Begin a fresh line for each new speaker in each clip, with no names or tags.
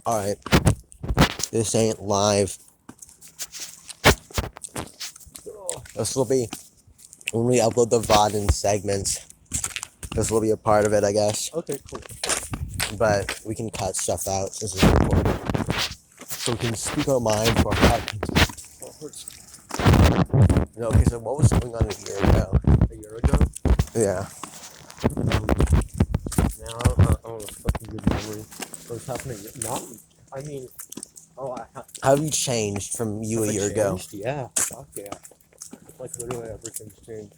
Alright. This ain't live. This will be when we upload the VOD in segments. This will be a part of it, I guess.
Okay, cool.
But we can cut stuff out since it's recorded. So we can speak our mind for our No, okay, so what was going on a year ago?
A year ago?
Yeah.
Now, I don't know, fucking good memory. What was happening?
How have you changed from you a year ago?
Yeah, fuck yeah. Like, literally everything's changed.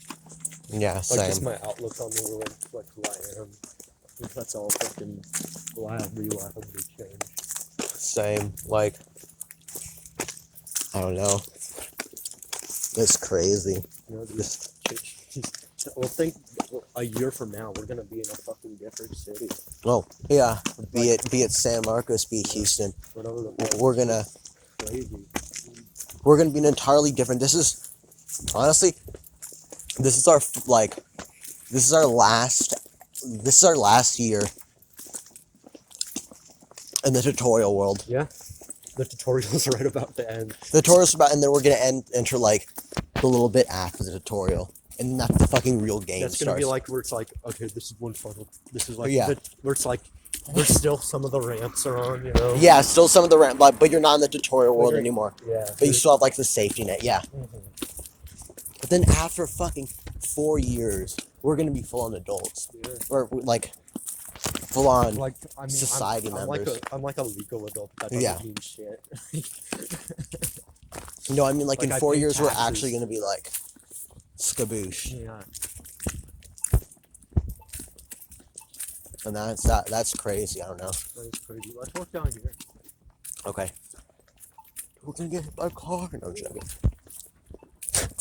Yeah, same.
Like, just my outlook on the world, like, who I am. That's all fucking reliably changed.
Same. Like, I don't know. It's crazy.
You know, well, think a year from now, we're gonna be in a fucking different city.
Oh, yeah. Be it San Marcos, be it Houston.
Whatever the fuck.
We're gonna
Crazy.
We're gonna be an entirely different. This is honestly, this is our last year in the tutorial world.
Yeah. The tutorial's right about to end.
The tutorial's about, and then we're gonna enter like the little bit after the tutorial, and that's the fucking real game.
That's gonna be like where it's like, okay, this is one funnel. This is like,
yeah.
Where it's like, there's still some of the ramps are on, you know.
Yeah, still some of the ramp, but you're not in the tutorial world anymore.
Yeah.
But you still have like the safety net. Yeah.
Mm-hmm.
But then after fucking 4 years, we're gonna be full on adults.
Yeah.
Or like full on
like,
society members.
I'm like a legal adult. That doesn't mean shit.
No, I mean like in 4 years
taxes.
we're actually gonna be like skaboosh.
Yeah.
And that's crazy. I don't know.
That is crazy. Let's walk down here.
Okay. We're gonna get hit by a car. No, I'm joking.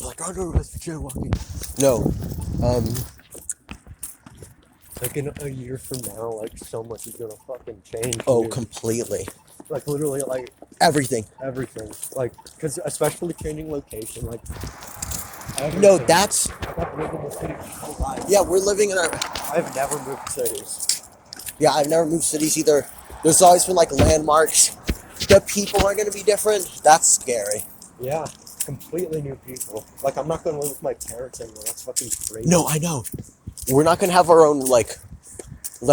Like, I know that's jaywalking. No.
Like in a year from now, like so much is gonna fucking change.
Oh,
dude.
Completely.
Like literally, like
everything.
Like, cause especially changing location, like. Everything.
No, that's.
I've lived in the city my whole life.
Yeah, we're living in our.
I've never moved cities.
Yeah, I've never moved cities either. There's always been like landmarks. The people are gonna be different. That's scary.
Yeah, completely new people. Like, I'm not gonna live with my parents anymore. That's fucking crazy.
No, I know. We're not gonna have our own like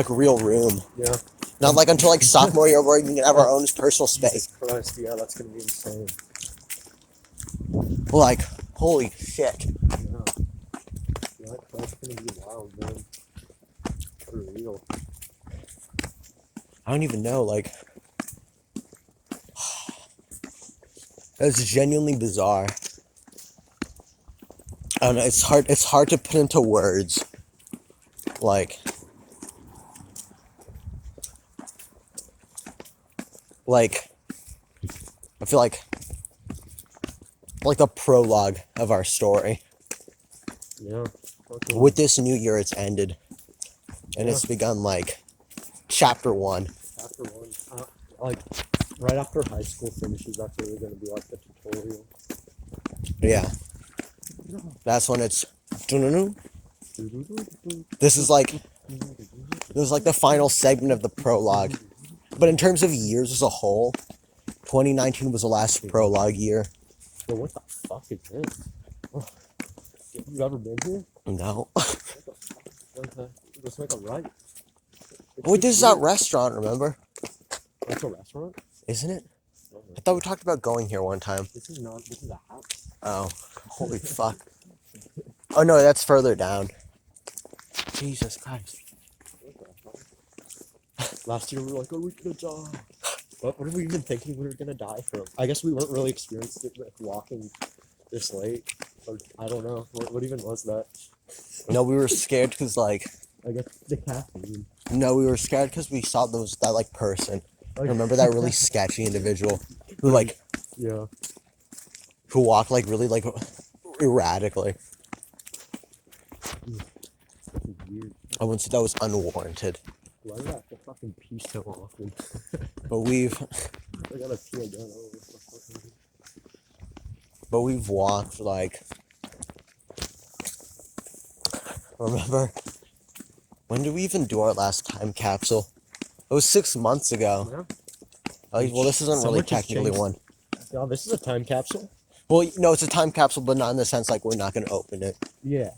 real room.
Yeah.
Not like until like sophomore year where we can have our own personal space.
Jesus Christ, yeah, that's gonna be insane.
Like, holy shit.
Yeah, that's gonna be wild, man. For real.
I don't even know, like. It's genuinely bizarre. I don't know, it's hard to put into words. Like, I feel like the prologue of our story.
Yeah. Okay.
With this new year, it's ended. And it's begun, like, chapter 1.
Chapter 1. Like, right after high school finishes, that's really going to be, like, the tutorial.
Yeah. That's when it's... This is like the final segment of the prologue. But in terms of years as a whole, 2019 was the last prologue year.
Yo, what the fuck is this? Oh. You ever been here?
No.
Let's make a right.
Wait, this is that restaurant, remember?
That's a restaurant?
Isn't it? I thought we talked about going here one time.
This is a house.
Oh, holy fuck. Oh no, that's further down. Jesus Christ.
Last year we were like, are we gonna die? What were we even thinking we were gonna die from? I guess we weren't really experienced it with walking this late. Or, I don't know. What even was that?
No, we were scared because, like...
I guess the caffeine.
No, we were scared because we saw that, like, person. Remember that really sketchy individual who, like...
Yeah.
Who walked, like, really, like, erratically.
Weird.
I wouldn't say that was unwarranted.
Why do I have to fucking pee so often?
But we've...
I gotta pee again.
But we've walked, like... Remember? When did we even do our last time capsule? It was 6 months ago.
Yeah.
Oh, well, this isn't
So
really
much has
technically
changed.
one.
Oh, this is a time capsule.
Well, no, it's a time capsule, but not in the sense like we're not gonna open it.
Yeah.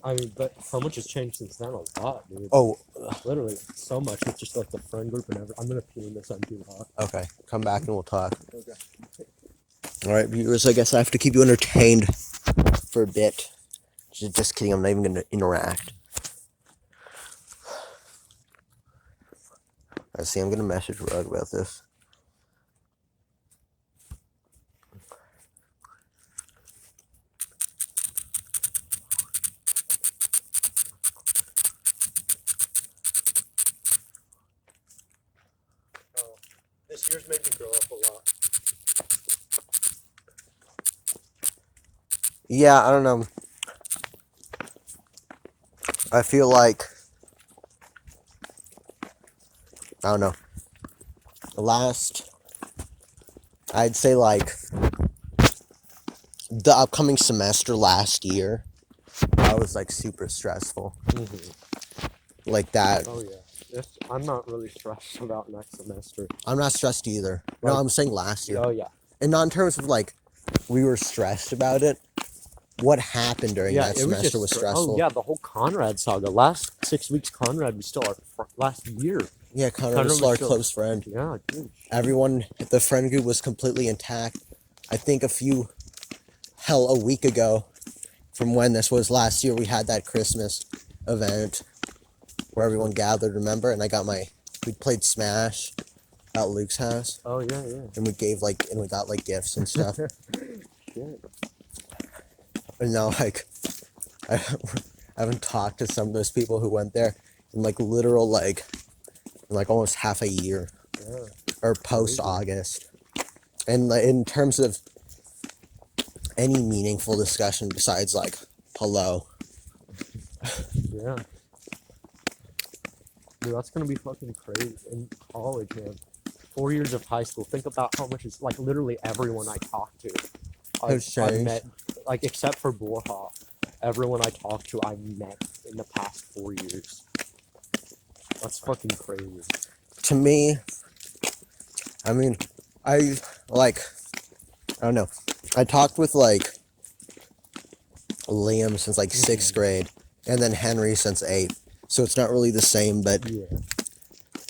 I mean, but how much has changed since then? A lot, dude.
Oh,
Literally, so much. It's just like the friend group and everything. I'm gonna pee in this. I'm too hot.
okay. Come back and we'll talk.
Okay.
All right, viewers. I guess I have to keep you entertained for a bit. Just kidding. I'm not even gonna interact. I see. I'm gonna message Rug about this.
Oh, this year's made me grow up a lot.
Yeah, I don't know. I feel like I don't know. I'd say like the upcoming semester last year, that was like super stressful. Like that.
Oh yeah. I'm not really stressed about next semester.
I'm not stressed either. No,
Like-
I'm saying last year.
Oh yeah.
And not in terms of like we were stressed about it. What happened during that semester was stressful.
Oh yeah, the whole Conrad saga. Last 6 weeks, Conrad was still last year.
Yeah, Connor was still our close friend.
Yeah, dude.
Everyone, the friend group was completely intact. I think a week ago, from when this was last year, we had that Christmas event where everyone gathered, remember? And we played Smash at Luke's house.
Oh yeah, yeah.
And we got like gifts and stuff.
Shit.
And now I haven't talked to some of those people who went there in like almost half a year.
Yeah.
Or post August. And in terms of any meaningful discussion besides like hello.
Yeah. Dude, that's gonna be fucking crazy in college, man. 4 years of high school. Think about how much is like literally everyone I talk to.
Has changed.
met, like except for Borja, everyone I talked to I met in the past 4 years. That's fucking crazy.
To me, I mean, I don't know. I talked with like Liam since like 6th grade, and then Henry since 8th. So it's not really the same, but
Yeah.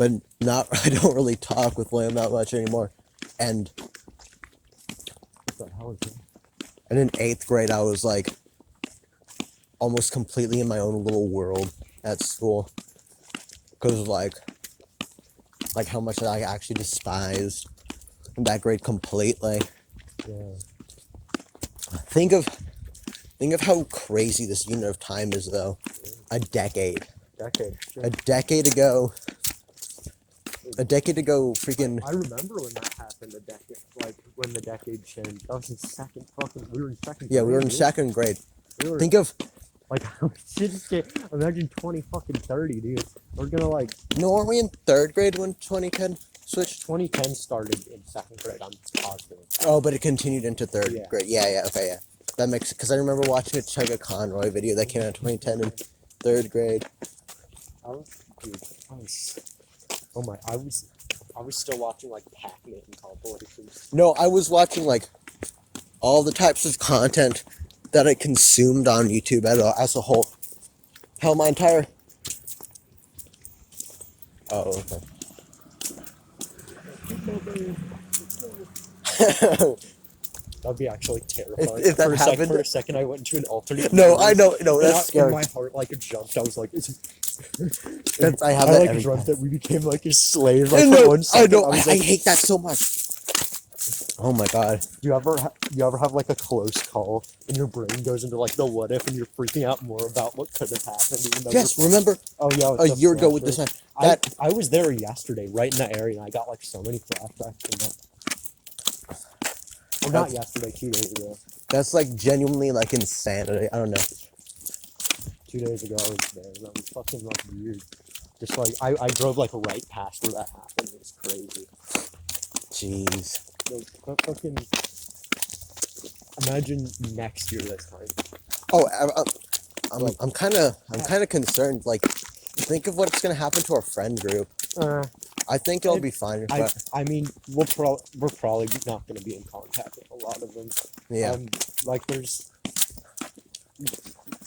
I don't really talk with Liam that much anymore. And
What the hell is that?
and in 8th grade, I was like almost completely in my own little world at school because of like how much I actually despised that grade completely.
Yeah.
Think of how crazy this unit of time is, though. A decade.
Decade.
A decade ago, freaking.
I remember when that happened. Like when the decade changed. That was in second fucking. We were in second.
Yeah, we were in
dude.
second grade.
We were,
Think of.
like imagine 2030, dude. We're gonna like
No, weren't we in 3rd grade when 2010 switched?
2010 started in second grade. I'm positive.
Oh, but it continued into 3rd
Yeah.
grade. Yeah, okay, yeah. That makes, because I remember watching a Chugga Conroy video that came out in 2010 in 3rd grade.
I was still watching like Pac-Man compilations.
No, I was watching like all the types of content that I consumed on YouTube as a whole. Hell, my entire. Oh, okay.
That'd be actually terrifying.
If that happened-
for a second, I went into an alternate.
No, I
universe,
know,
and
that's scary.
my heart like jumped. I was like,
I have that
like
every
dreamt
time.
that we became like his slaves. Like,
I
for
know,
1
I
second,
know,
was
I
like,
hate that so much. Oh my god.
Do you ever have like a close call and your brain goes into like the what if and you're freaking out more about what could have happened? Even though
Yes,
you're-
remember
Oh yeah,
a year ago with this.
I was there yesterday, right in that area, and I got like so many flashbacks from that. Well, not yesterday, 2 days ago.
That's like genuinely like insanity. I don't know.
2 days ago, I was there. That was fucking like weird. Just like I drove like right past where that happened. It was crazy.
Jeez.
That fucking. Imagine next year this time.
Oh, I'm kind of concerned. Like, think of what's gonna happen to our friend group. I think it'll be fine. But
I mean, we're probably not going to be in contact with a lot of them.
yeah,
Like there's,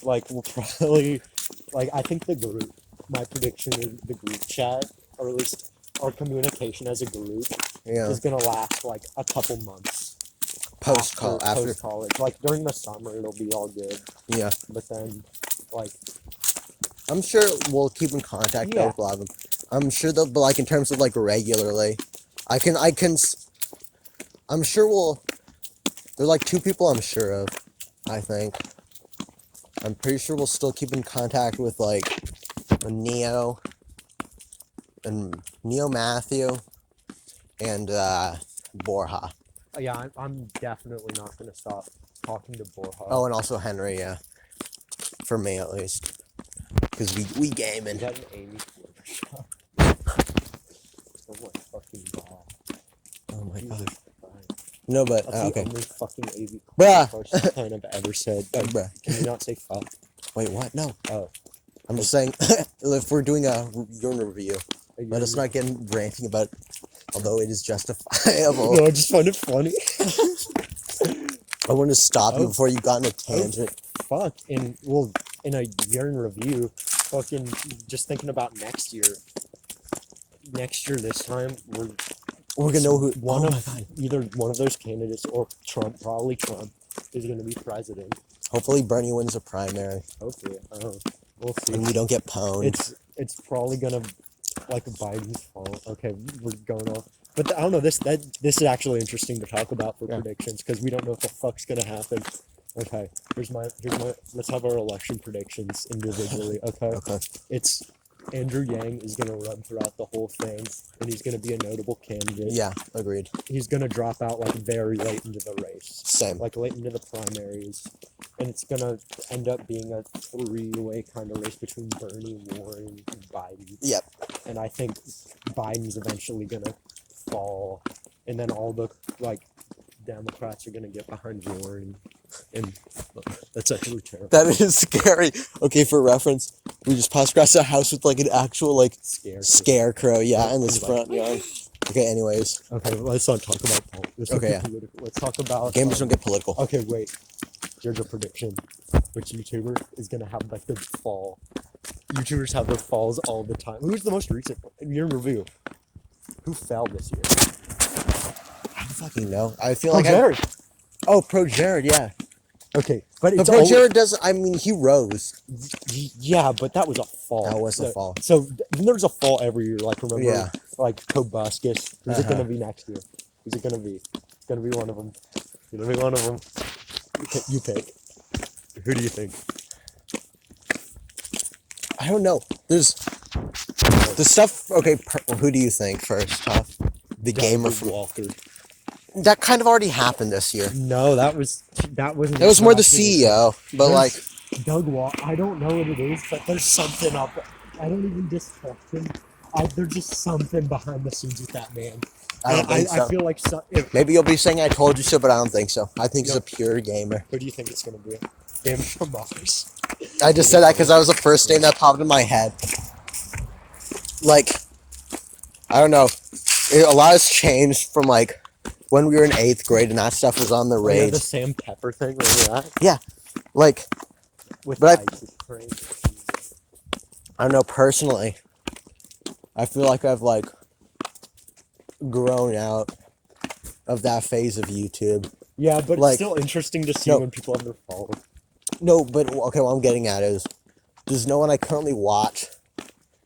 like we'll probably, like I think the group. My prediction is the group chat, or at least our communication as a group,
yeah.
is going to last like a couple months
Post after.
college. Like during the summer, it'll be all good.
Yeah,
But then, like,
I'm sure we'll keep in contact though
Yeah.
with a lot of them. I'm sure they'll, but like in terms of like regularly, I'm sure we'll. There's like 2 people I'm sure of. I think. I'm pretty sure we'll still keep in contact with like Neo and Neo Matthew and Borja.
yeah, I'm definitely not going to stop talking to Borja.
Oh, and also Henry, yeah. For me at least. Because we gaming.
Is that an Amy Schwarber? Oh my fucking god.
Oh my
Jesus
god.
Christ.
No, but
That's the
okay.
only fucking AV
Bruh.
person I've ever said. Like,
Bruh.
can you not say fuck?
Wait, what? No.
Oh.
I'm just saying, if we're doing a urine review, let us not get ranting about, although it is justifiable.
No, I just find it funny.
I want to stop you
Oh.
before you got in a tangent.
Fuck. In a year in review, fucking just thinking about next year. Next year, this time,
We're gonna know who.
one
Oh my
of
god.
either one of those candidates or Trump, probably Trump, is gonna be president.
Hopefully Bernie wins the primary
Hopefully, we'll see.
and we don't get pwned.
It's probably gonna like Biden's fault. Okay, we're going off. But I don't know. This is actually interesting to talk about for
Yeah.
predictions because we don't know what the fuck's gonna happen. Okay, here's my. Let's have our election predictions individually. Okay.
Okay.
It's Andrew Yang is gonna run throughout the whole thing, and he's gonna be a notable candidate.
Yeah, agreed.
He's gonna drop out like very late into the race,
Same.
like late into the primaries, and it's gonna end up being a 3-way kind of race between Bernie, Warren, and Biden.
Yep.
And I think Biden's eventually gonna fall, and then all the like Democrats are gonna get behind Warren, and that's actually terrible.
That is scary. Okay, for reference, we just passed across a house with like an actual like scarecrow, yeah, in this front yard. Okay, anyways.
Okay, let's not talk about politics.
Okay, yeah.
Let's talk about
Gamers don't get political.
Okay, wait. Here's a prediction. Which YouTuber is gonna have like their fall? YouTubers have their falls all the time. Who's the most recent one? In your review, who fell this year?
I don't fucking know. I feel
Pro
like
Jared.
Oh, Pro Jared, yeah.
Okay, but
But
it's
Pro
always,
Jared does. I mean, he rose.
yeah, but that was a fall.
That was a fall.
So there's a fall every year. Like remember,
Yeah.
like Tobuscus. Who's it
Uh-huh.
gonna be next year? Who's it gonna be? It's gonna be one of them. It's gonna be one of them. You pick. Who do you think?
I don't know. There's the stuff. Okay, who do you think first off? The gamer from
Walker.
that kind of already happened this year.
No, that wasn't.
It was more the CEO, but like
Doug Walker. I don't know what it is, but there's something up. I don't even distrust him. There's just something behind the scenes with that man.
I don't think so.
I feel like
Maybe you'll be saying I told you so, but I don't think so. I think he's a pure gamer.
Who do you think it's gonna be? Game from Mars.
I just said that because that was the first name that popped in my head. Like, I don't know. A lot has changed from like when we were in 8th grade and that stuff was on the
Oh, yeah,
rage.
the Sam Pepper thing. Remember that?
Like,
With
But
Ice is crazy.
I don't know, personally, I feel like I've like grown out of that phase of YouTube.
Yeah, but
Like-
it's still interesting to see
No.
when people have their followers.
No, but okay, what I'm getting at is there's no one I currently watch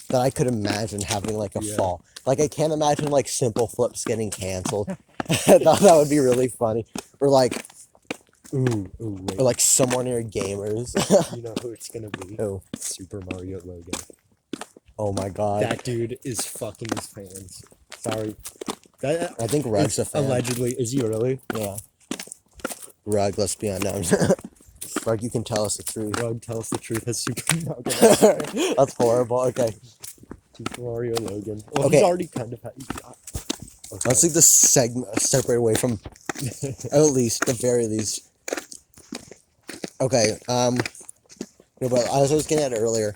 that I could imagine having like a
Yeah.
fall. Like I can't imagine like Simple Flips getting canceled. I thought that would be really funny. Or like
Wait.
or like someone near gamers.
You know who it's gonna be?
Oh.
Super Mario Logan.
Oh my god.
That dude is fucking his fans. Sorry. That
I think Rug's a fan.
allegedly. Is he really?
Yeah. Rug, let's be honest. Rug, you can tell us the truth.
Rug, tell us the truth. Has Super Mario
That's horrible. Okay.
Super Mario Logan. Well,
Okay.
He's already kind of had. Okay.
Let's leave this segment separate away from at least the very least. Okay, no, but as I was getting at earlier,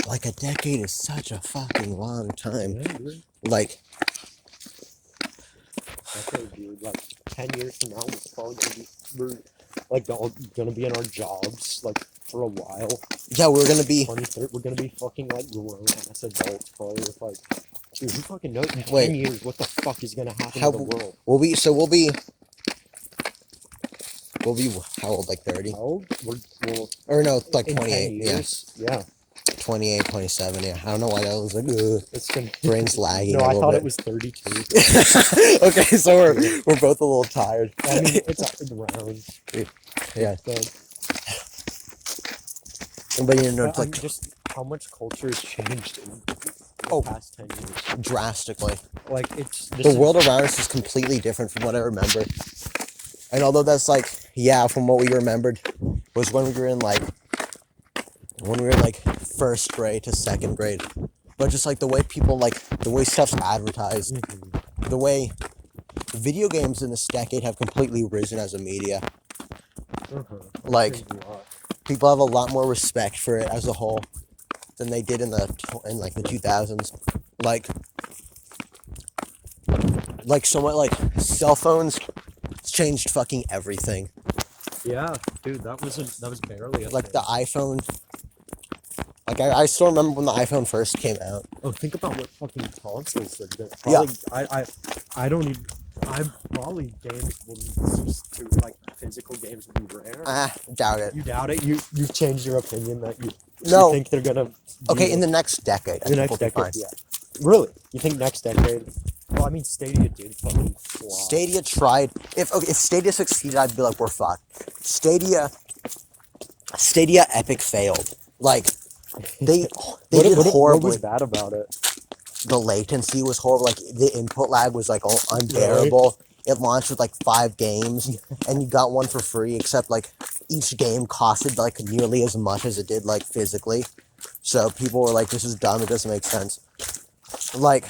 like a decade is such a fucking long time.
Yeah, dude.
Like,
Decade, dude. Like 10 years from now, we're like all gonna be in our jobs like for a while.
yeah, we're gonna be.
23rd, we're gonna be fucking like grown ass adults, probably with like, dude, who fucking knows in 10
Wait.
years what the fuck is gonna happen
How
to the world?
we'll be how old? Like 30?
How old? We'll
Or no, like
in 10
28. Yeah,
years. Yeah.
28, 27. Yeah, I don't know why that was like, ugh.
It's gonna
Brain's lagging.
No,
a
I
little
thought
bit.
it was 32.
Okay, so we're both a little tired.
I mean, it's up in rounds.
Yeah,
But
but you know, it's
I'm
like
just how much culture has changed in the
Oh.
past 10 years.
drastically.
Like it's
The world around us is completely different from what I remember. And although that's like, yeah, from what we remembered was when we were in like first grade to second grade. But just like the way people the way stuff's advertised, the way video games in this decade have completely risen as a media. Like, people have a lot more respect for it as a whole than they did in the 2000s. Like somewhat like cell phones changed fucking everything.
Yeah, dude, that was barely a
Like
thing.
the iPhone. Like I still remember when the iPhone first came out.
Oh, think about what fucking consoles are doing.
Yeah.
Probably, I don't even. Probably games will cease to like physical games will be rare.
Doubt it.
You doubt it? You've changed your opinion that you
No.
think they're gonna.
Okay, in the next decade. I
the
think
next
we'll be fine.
decade, yeah. Really? You think next decade? Well, I mean, Stadia did fucking flop.
Stadia tried. If Stadia succeeded, I'd be like, we're fucked. Stadia Epic failed. Like they did horribly.
What was bad about it?
The latency was horrible. Like the input lag was like unbearable. It launched with like 5 games, and you got one for free. Except like each game costed like nearly as much as it did like physically. So people were like, "This is dumb. It doesn't make sense." Like,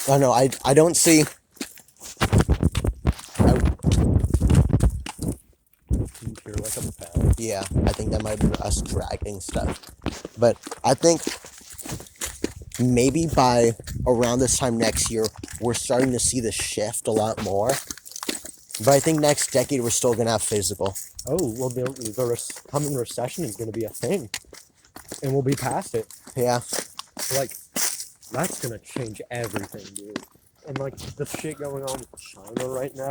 I don't know. I don't see.
You hear like a bell.
Yeah, I think that might be us dragging stuff. But I think maybe by around this time next year, we're starting to see the shift a lot more. But I think next decade, we're still going to have physical.
Oh, well, the coming recession is going to be a thing. And we'll be past it.
Yeah.
Like, that's going to change everything, dude. And, like, the shit going on with China right now.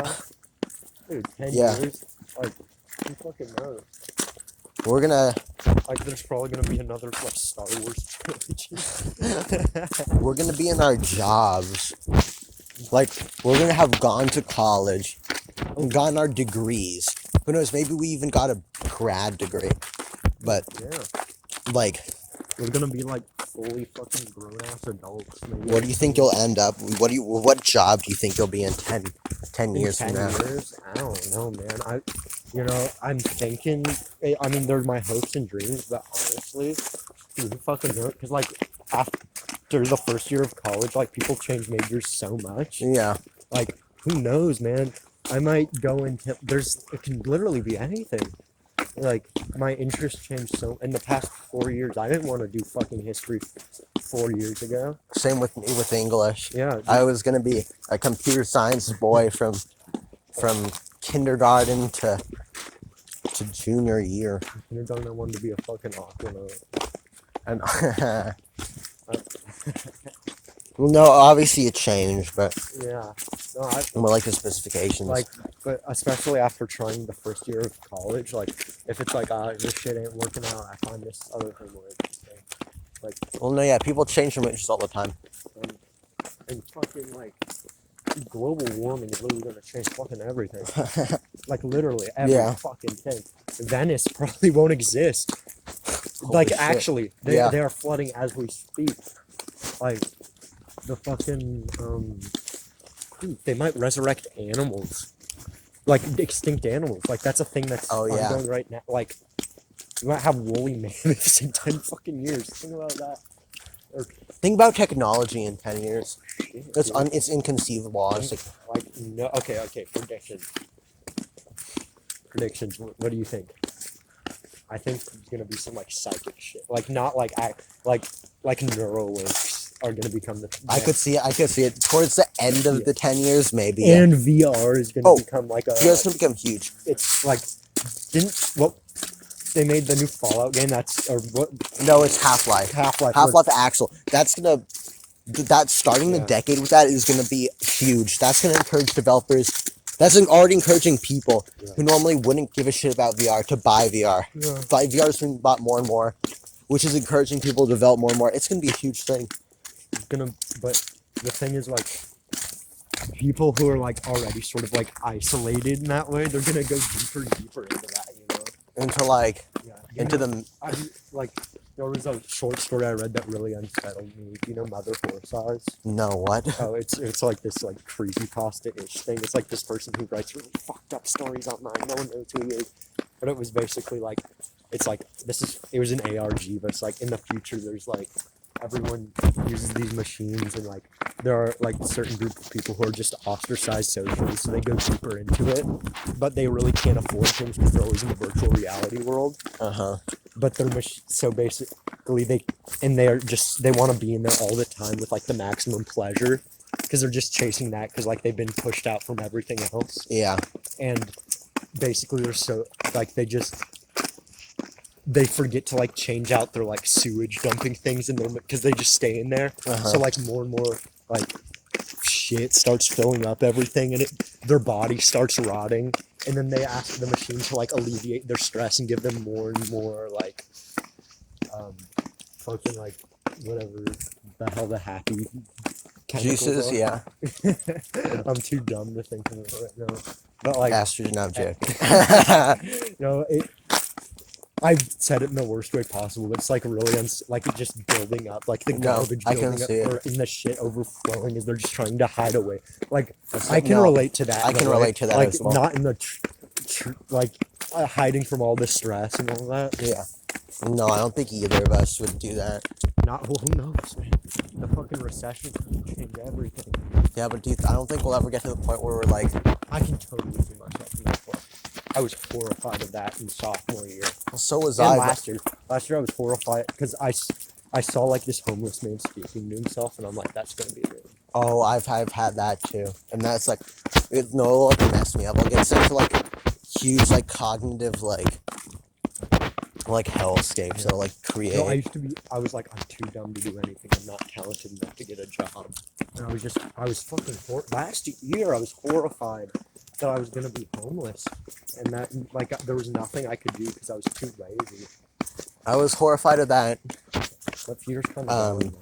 Dude, 10
Yeah.
years. Like, who fucking knows?
We're going to...
Like, there's probably going to be another, like, Star Wars trilogy.
We're going to be in our jobs. Like, we're going to have gone to college, gotten our degrees. Who knows, maybe we even got a grad degree. But,
Yeah.
like,
We're going to be, like, fully fucking grown-ass adults. Maybe.
what do you think you'll end up? What job do you think you'll be in 10 years
In 10
from now?
years? I don't know, man. I'm thinking, I mean, they're my hopes and dreams, but honestly, dude, who fucking knows? Because, like, after the first year of college, like, people change majors so much.
Yeah.
Like, who knows, man? I might go into, it can literally be anything. Like, my interest changed so, in the past 4 years, I didn't want to do fucking history 4 years ago.
Same with me with English.
Yeah.
I was gonna be a computer science boy from kindergarten to junior year.
Kindergarten, I wanted to be a fucking aquanaut.
And well, no, obviously it changed, but
Yeah. No,
more like the specifications.
like, but especially after trying the first year of college, like, if it's like, this shit ain't working out, I find this other thing more interesting. Like,
well, no, yeah, people change their majors all the time.
and fucking, like, global warming is literally gonna change fucking everything. Like, literally every
Yeah.
fucking thing. Venice probably won't exist.
Holy
Like,
shit.
actually, they
Yeah.
are flooding as we speak. Like, the fucking, they might resurrect animals. Like, extinct animals. Like, that's a thing that's ongoing right now. Like, you might have woolly mammoths in 10 fucking years. Think about that.
Think about technology in 10 years.
Shit,
It's
dude.
it's inconceivable, honestly.
Like, no, okay, predictions. What do you think? I think there's gonna be some like psychic shit, like not like Neuralinks are gonna become the.
I could see it towards the end of the 10 years, maybe.
And VR is gonna become like a.
VR is gonna become huge.
It's like, they made the new Fallout game? That's or what?
No, it's Half-Life. Half-Life Axel. That's starting the decade with that is gonna be huge. That's gonna encourage developers. That's already encouraging people who normally wouldn't give a shit about VR to buy VR.
Yeah.
Buy VR is being bought more and more, which is encouraging people to develop more and more. It's gonna be a huge thing.
But the thing is, like, people who are like already sort of like isolated in that way, they're gonna go deeper and deeper into that, you know. Like, there was a short story I read that really unsettled me. You know, Mother Horse.
No, what?
Oh, it's like this like creepypasta-ish thing. It's like this person who writes really fucked up stories online. No one knows who he is. But it was basically like, it's like it was an ARG, but it's like in the future there's like everyone uses these machines, and like there are like a certain group of people who are just ostracized socially, so they go deeper into it, but they really can't afford things because they're always in the virtual reality world. But they're so basically they want to be in there all the time with like the maximum pleasure, because they're just chasing that, because like they've been pushed out from everything else.
Yeah.
And basically they're so like they forget to like change out their like sewage dumping things in them, because they just stay in there. So like more and more like shit starts filling up everything, and their body starts rotting, and then they ask the machine to like alleviate their stress and give them more and more like fucking like whatever the hell the happy
juices are. Yeah.
I'm too dumb to think of it right now, but like
estrogen. I'm joking.
No, I've said it in the worst way possible, but it's like really like it just building up, like the garbage building up, or in the shit overflowing as they're just trying to hide away. Like I can relate to that.
I can relate to that
like,
as well.
Not in the hiding from all the stress and all that.
Yeah. No, I don't think either of us would do that.
Who knows, man? The fucking recession can change everything.
Yeah, but I don't think we'll ever get to the point where we're like,
I can totally see myself in that point. I was horrified of that in sophomore year.
Well, so was
and
I.
Last year I was horrified because I saw like this homeless man speaking to himself, and I'm like, that's gonna be real.
Oh, I've had that too, and that's like, it'll mess me up. I'll get sent to like huge like cognitive like hellscape. So like create.
No, I was like, I'm too dumb to do anything. I'm not talented enough to get a job. And I was fucking last year I was horrified that I was gonna be homeless, and that like there was nothing I could do because I was too lazy.
I was horrified of that.
But years kind of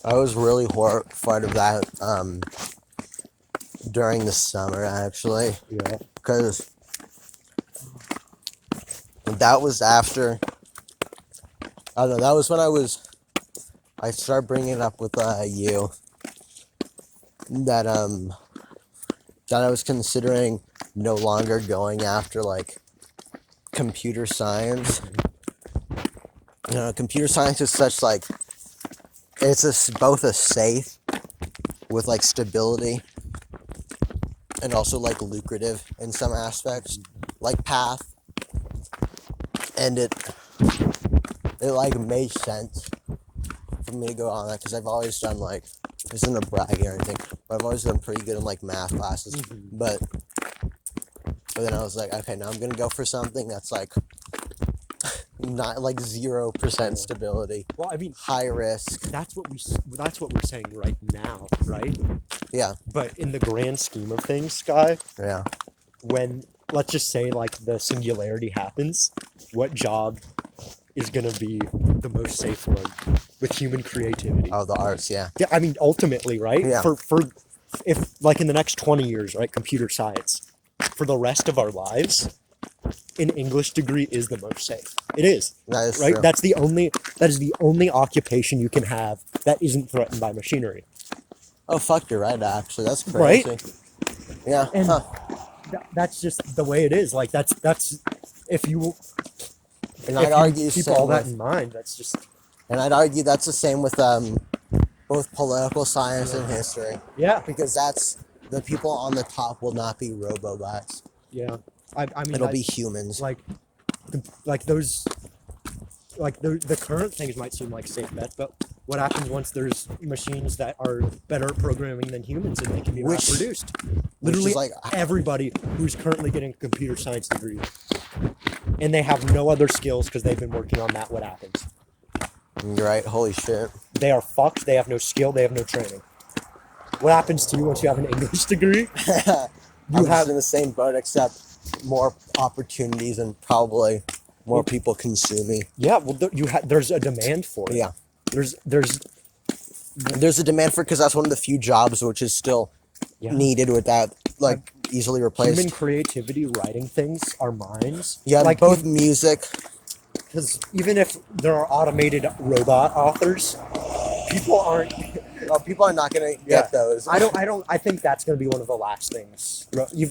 I was really horrified of that during the summer, actually.
Yeah.
Because that was after, I don't know, that was when I started bringing it up with you, that I was considering no longer going after, like, computer science. You know, computer science is such, like, it's both a safe, with, like, stability, and also, like, lucrative in some aspects, like path. And it like made sense for me to go on that, because I've always done, like, this isn't a brag or anything, but I've always done pretty good in like math classes. But then I was like, okay, now I'm gonna go for something that's like not like 0% stability.
Well, I mean,
high risk.
That's what we're saying right now, right?
Yeah.
But in the grand scheme of things, Sky.
Yeah.
When, let's just say, like, the singularity happens, what job is going to be the most safe one with human creativity?
Oh, the arts, yeah.
Yeah, I mean, ultimately, right?
Yeah.
For if, like, in the next 20 years, right, computer science, for the rest of our lives, an English degree is the most safe. It is.
That is
right?
true.
That is the only occupation you can have that isn't threatened by machinery.
Oh, fuck, you're right, actually. That's crazy.
Right?
Yeah.
And that's just the way it is. Like, that's if you keep all that in mind, that's just.
And I'd argue that's the same with both political science and history.
Yeah.
Because that's, the people on the top will not be robobots.
Yeah. I mean,
it'll be humans.
Like, the current things might seem like safe bets, but what happens once there's machines that are better at programming than humans and they can be mass produced? Literally,
like
everybody who's currently getting a computer science degree and they have no other skills because they've been working on that, what happens?
you're right. Holy shit.
They are fucked. They have no skill. They have no training. What happens to you once you have an English degree?
I'm just in the same boat, except more opportunities and probably more people consuming.
Yeah, well, there's a demand for it.
Yeah.
There's
a demand for it because that's one of the few jobs which is still needed without easily replaced.
Human creativity, writing things, our minds.
Yeah, like both music.
Because even if there are automated robot authors, people aren't.
People are not gonna get those.
I think that's gonna be one of the last things.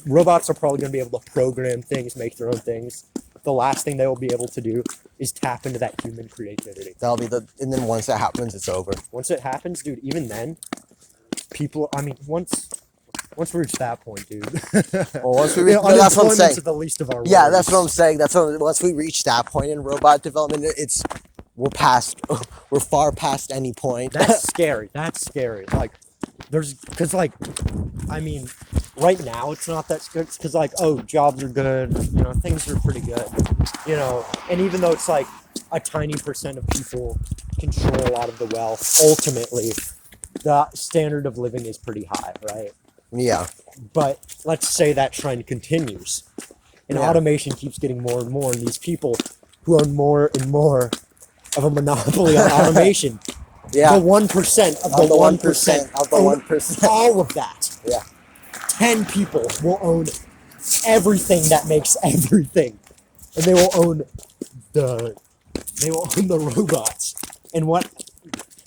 Robots are probably gonna be able to program things, make their own things. The last thing they will be able to do is tap into that human creativity.
And then once that happens, it's over.
Once it happens, dude, even then, once we reach that point, dude.
Well, once we reach, that's what I'm saying.
The least of our worries.
Yeah, that's what I'm saying. Once we reach that point in robot development, we're far past any point.
That's scary. Right now it's not that good because jobs are good, things are pretty good, and even though it's like a tiny percent of people control a lot of the wealth, ultimately the standard of living is pretty high, right?
Yeah.
But let's say that trend continues and automation keeps getting more and more, and these people who own more and more of a monopoly on automation, the 1% of the 1%
of the 1%,
all of that.
Yeah.
10 people will own everything that makes everything, and they will own the robots. And what?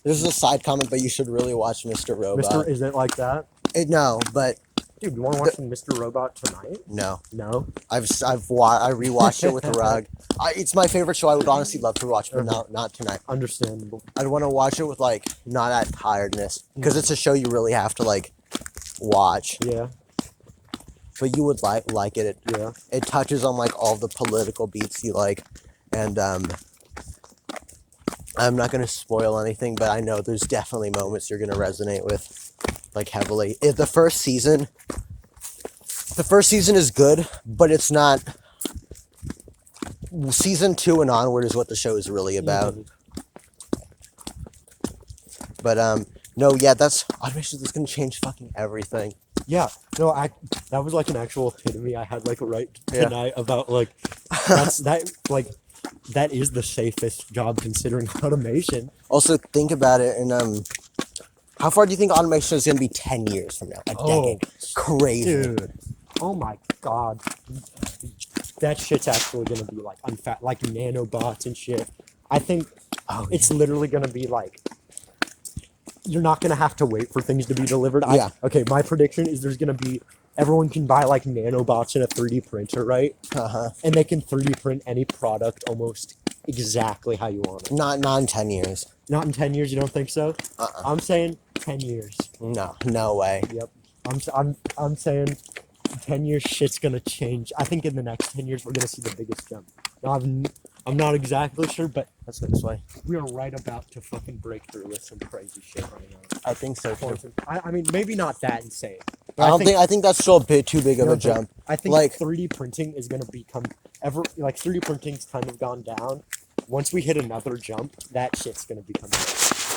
This is a side comment, but you should really watch Mr. Robot.
Is it like that?
No, but
dude, you want to watch Mr. Robot tonight?
No.
I
rewatched it with Rug. It's my favorite show. I would honestly love to watch, but not tonight.
Understandable.
I'd want to watch it with not that tiredness, because it's a show you really have to watch.
Yeah.
But you would like it. It touches on all the political beats you like, and I'm not gonna spoil anything, but I know there's definitely moments you're gonna resonate with, heavily. The first season is good, but it's not. Season 2 and onward is what the show is really about. But that's automation is gonna change fucking everything.
Yeah, no, that was an actual epitome I had right tonight about that is the safest job considering automation.
Also, think about it, and how far do you think automation is going to be 10 years from now? A decade. Crazy.
Dude. Oh my god. That shit's actually going to be nanobots and shit. I think it's literally going to be you're not going to have to wait for things to be delivered. Okay, my prediction is there's going to be, everyone can buy nanobots in a 3D printer, right? And they can 3D print any product almost exactly how you want it.
Not in 10 years.
Not in 10 years, you don't think so? I'm saying 10 years.
No way.
Yep. I'm saying 10 years shit's going to change. I think in the next 10 years we're going to see the biggest jump. Now, I'm not exactly sure, but
let's go this way.
We are right about to fucking break through with some crazy shit right now.
I think so too.
I mean, maybe not that insane.
I think that's still a bit too big of a jump.
I think 3D printing is going to become 3D printing's kind of gone down. Once we hit another jump, that shit's going to become big.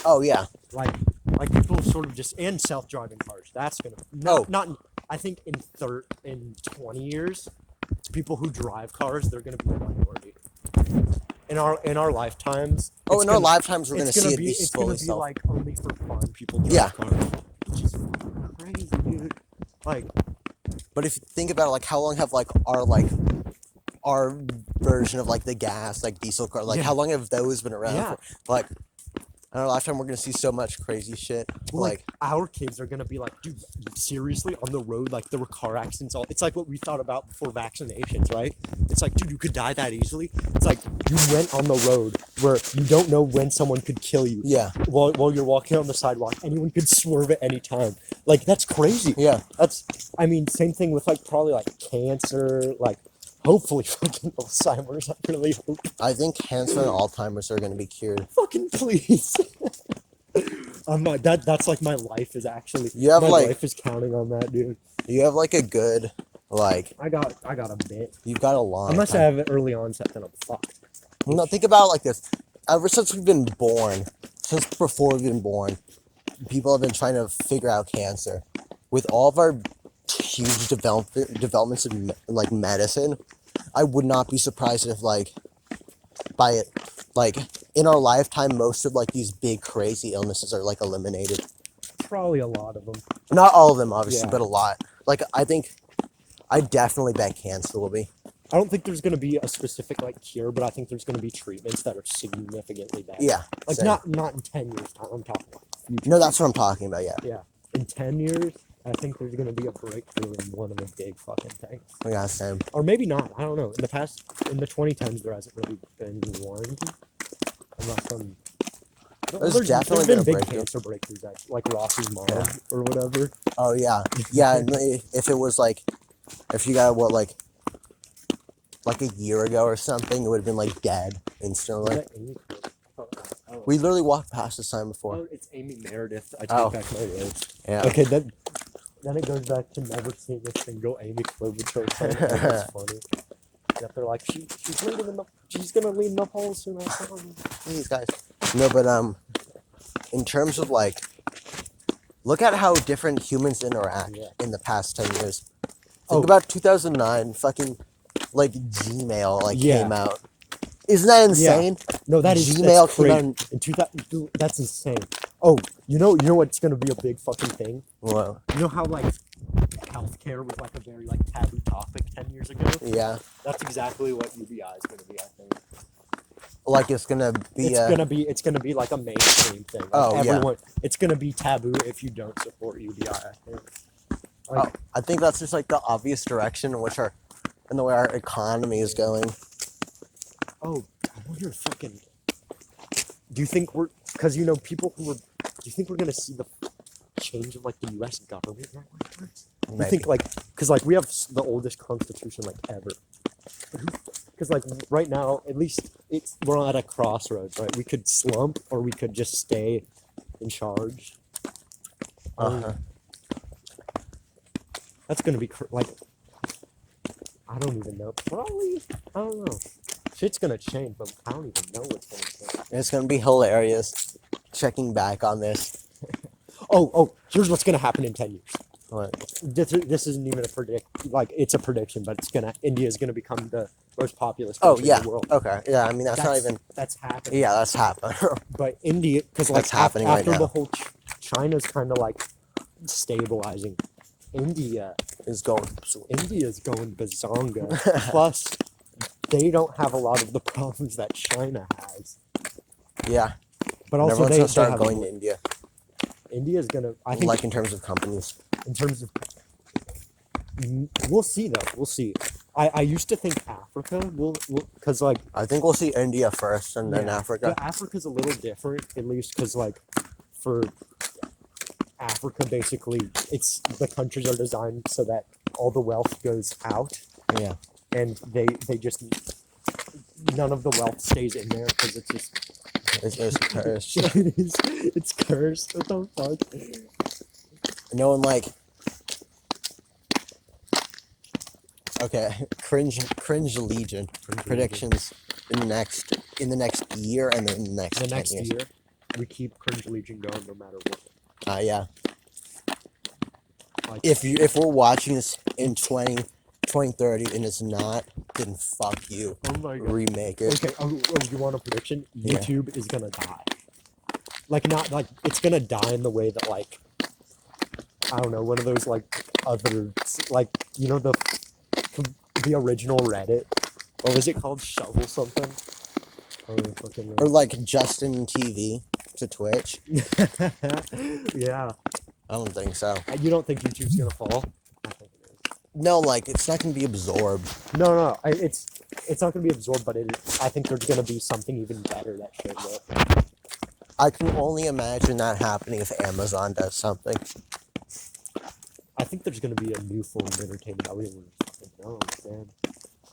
Oh yeah.
People sort of just, and self-driving cars. That's going to I think in 20 years, people who drive cars, they're going to be a minority. In our lifetimes.
In our lifetimes, we're going to see it be
It's going to be only for fun. People drive cars. Which is crazy, dude.
But if you think about it, how long have our version of the gas diesel car, how long have those been around for? In our lifetime, we're gonna see so much crazy shit.
Our kids are gonna be dude, seriously, on the road, there were car accidents. It's what we thought about before vaccinations, right? It's dude, you could die that easily. It's you went on the road where you don't know when someone could kill you.
Yeah.
While you're walking on the sidewalk, anyone could swerve at any time. That's crazy.
Yeah.
Same thing with probably cancer, Hopefully, fucking Alzheimer's. I really hope.
I think cancer and Alzheimer's are gonna be cured.
Fucking please. I'm not. That's like my life is actually.
You have
my
like
life is counting on that, dude.
you have like a good like
I got a bit.
you've got a long
Unless I
time.
have it early onset, then I'm fucked.
No, think about it like this. Ever since we've been born, since before we've been born, people have been trying to figure out cancer. With all of our huge developments in like medicine, I would not be surprised if like by it like in our lifetime most of like these big crazy illnesses are like eliminated.
Probably a lot of them.
Not all of them obviously,
Yeah.
but a lot. Like I definitely bet cancer will be.
I don't think there's gonna be a specific like cure, but I think there's gonna be treatments that are significantly better.
Yeah.
Like
same.
not in 10 years time. I'm talking like future.
No, that's what I'm talking about, yeah.
Yeah. In 10 years, I think there's gonna be a breakthrough in one of the big fucking things.
Yeah, same.
Or maybe not. I don't know. In the 2010s, there hasn't really been one. Unless some.
There's definitely
been
been a
big
breakthrough.
cancer breakthroughs, actually, like Rocky's mom
Yeah.
or whatever.
Oh yeah. Yeah, and if it was like if you got what like a year ago or something, it would have been like dead instantly.
Is that Amy? Oh,
We literally walked past this time before.
oh, it's Amy Meredith. I take
Oh.
back my words.
Yeah.
Okay, then it goes back to never seeing a single Amy Klobuchar song. That's funny. That they're like, she's gonna lead in the polls soon.
These guys. No, but in terms of like look at how different humans interact
Yeah.
in the past 10 years.
Oh.
Think about 2009, fucking like Gmail like
Yeah.
came out. Isn't that insane?
No, that is
Gmail
that's
came
crazy.
out
In 2000, dude, that's insane. Oh, you know what's gonna be a big fucking thing?
Well,
You know how like healthcare was like a very like taboo topic 10 years ago?
yeah.
That's exactly what UBI is gonna be, I think.
Like it's gonna be
It's gonna be like a mainstream thing. Like
Oh, yeah.
everyone, it's gonna be taboo if you don't support UBI, I think. Like,
I think that's just like the obvious direction in which in the way our economy is going.
oh, I wonder if fucking. Do you think because people who were, do you think we're gonna see the change of like the U.S. government right now? You
Maybe.
think like, because like we have the oldest constitution like ever. Because like right now, at least we're at a crossroads, right? We could slump or we could just stay in charge.
Uh-huh.
That's gonna be like, I don't even know. Probably, I don't know. Shit's gonna change, but I don't even know what's gonna change.
It's gonna be hilarious checking back on this.
Oh, here's what's gonna happen in 10 years.
What?
This isn't even it's a prediction, but India's gonna become the most populous
Oh
country
yeah.
in the world.
Okay. Yeah. I mean that's not even.
That's happening.
Yeah, that's happening.
But India, because like
That's happening right
after
now.
the whole China's kind of like stabilizing.
Is going.
India's going bazonga. Plus, they don't have a lot of the problems that China has.
Yeah.
But
And
also
everyone's
they
gonna start
have
going to India.
India's gonna. I think
Like in terms of companies.
in terms of. We'll see though. We'll see. I used to think Africa will because like
I think we'll see India first and then
yeah,
Africa.
but Africa's a little different, at least because like for Africa, basically, it's the countries are designed so that all the wealth goes out,
Yeah.
and they just none of the wealth stays in there because it's just
It's cursed.
it's cursed. What the fuck?
No one like. Okay, cringe legion predictions in the next year and then in the next
The
10
next
years.
year, we keep Cringe Legion going no matter what.
Yeah.
Like,
If we're watching this in 2030 and it's not, then fuck you.
oh my god.
Remake it.
Okay, you want a prediction?
Yeah.
YouTube is gonna die. Like not like it's gonna die in the way that like I don't know, one of those like other like the original Reddit. What was it called? Shovel something?
Or like Justin TV to Twitch.
Yeah.
I don't think so.
You don't think YouTube's gonna fall? I think it is.
No, like it's not gonna be absorbed.
No. It's not gonna be absorbed, but I think there's gonna be something even better that shows up.
I can only imagine that happening if Amazon does something.
I think there's gonna be a new form of entertainment that we don't even fucking know, man.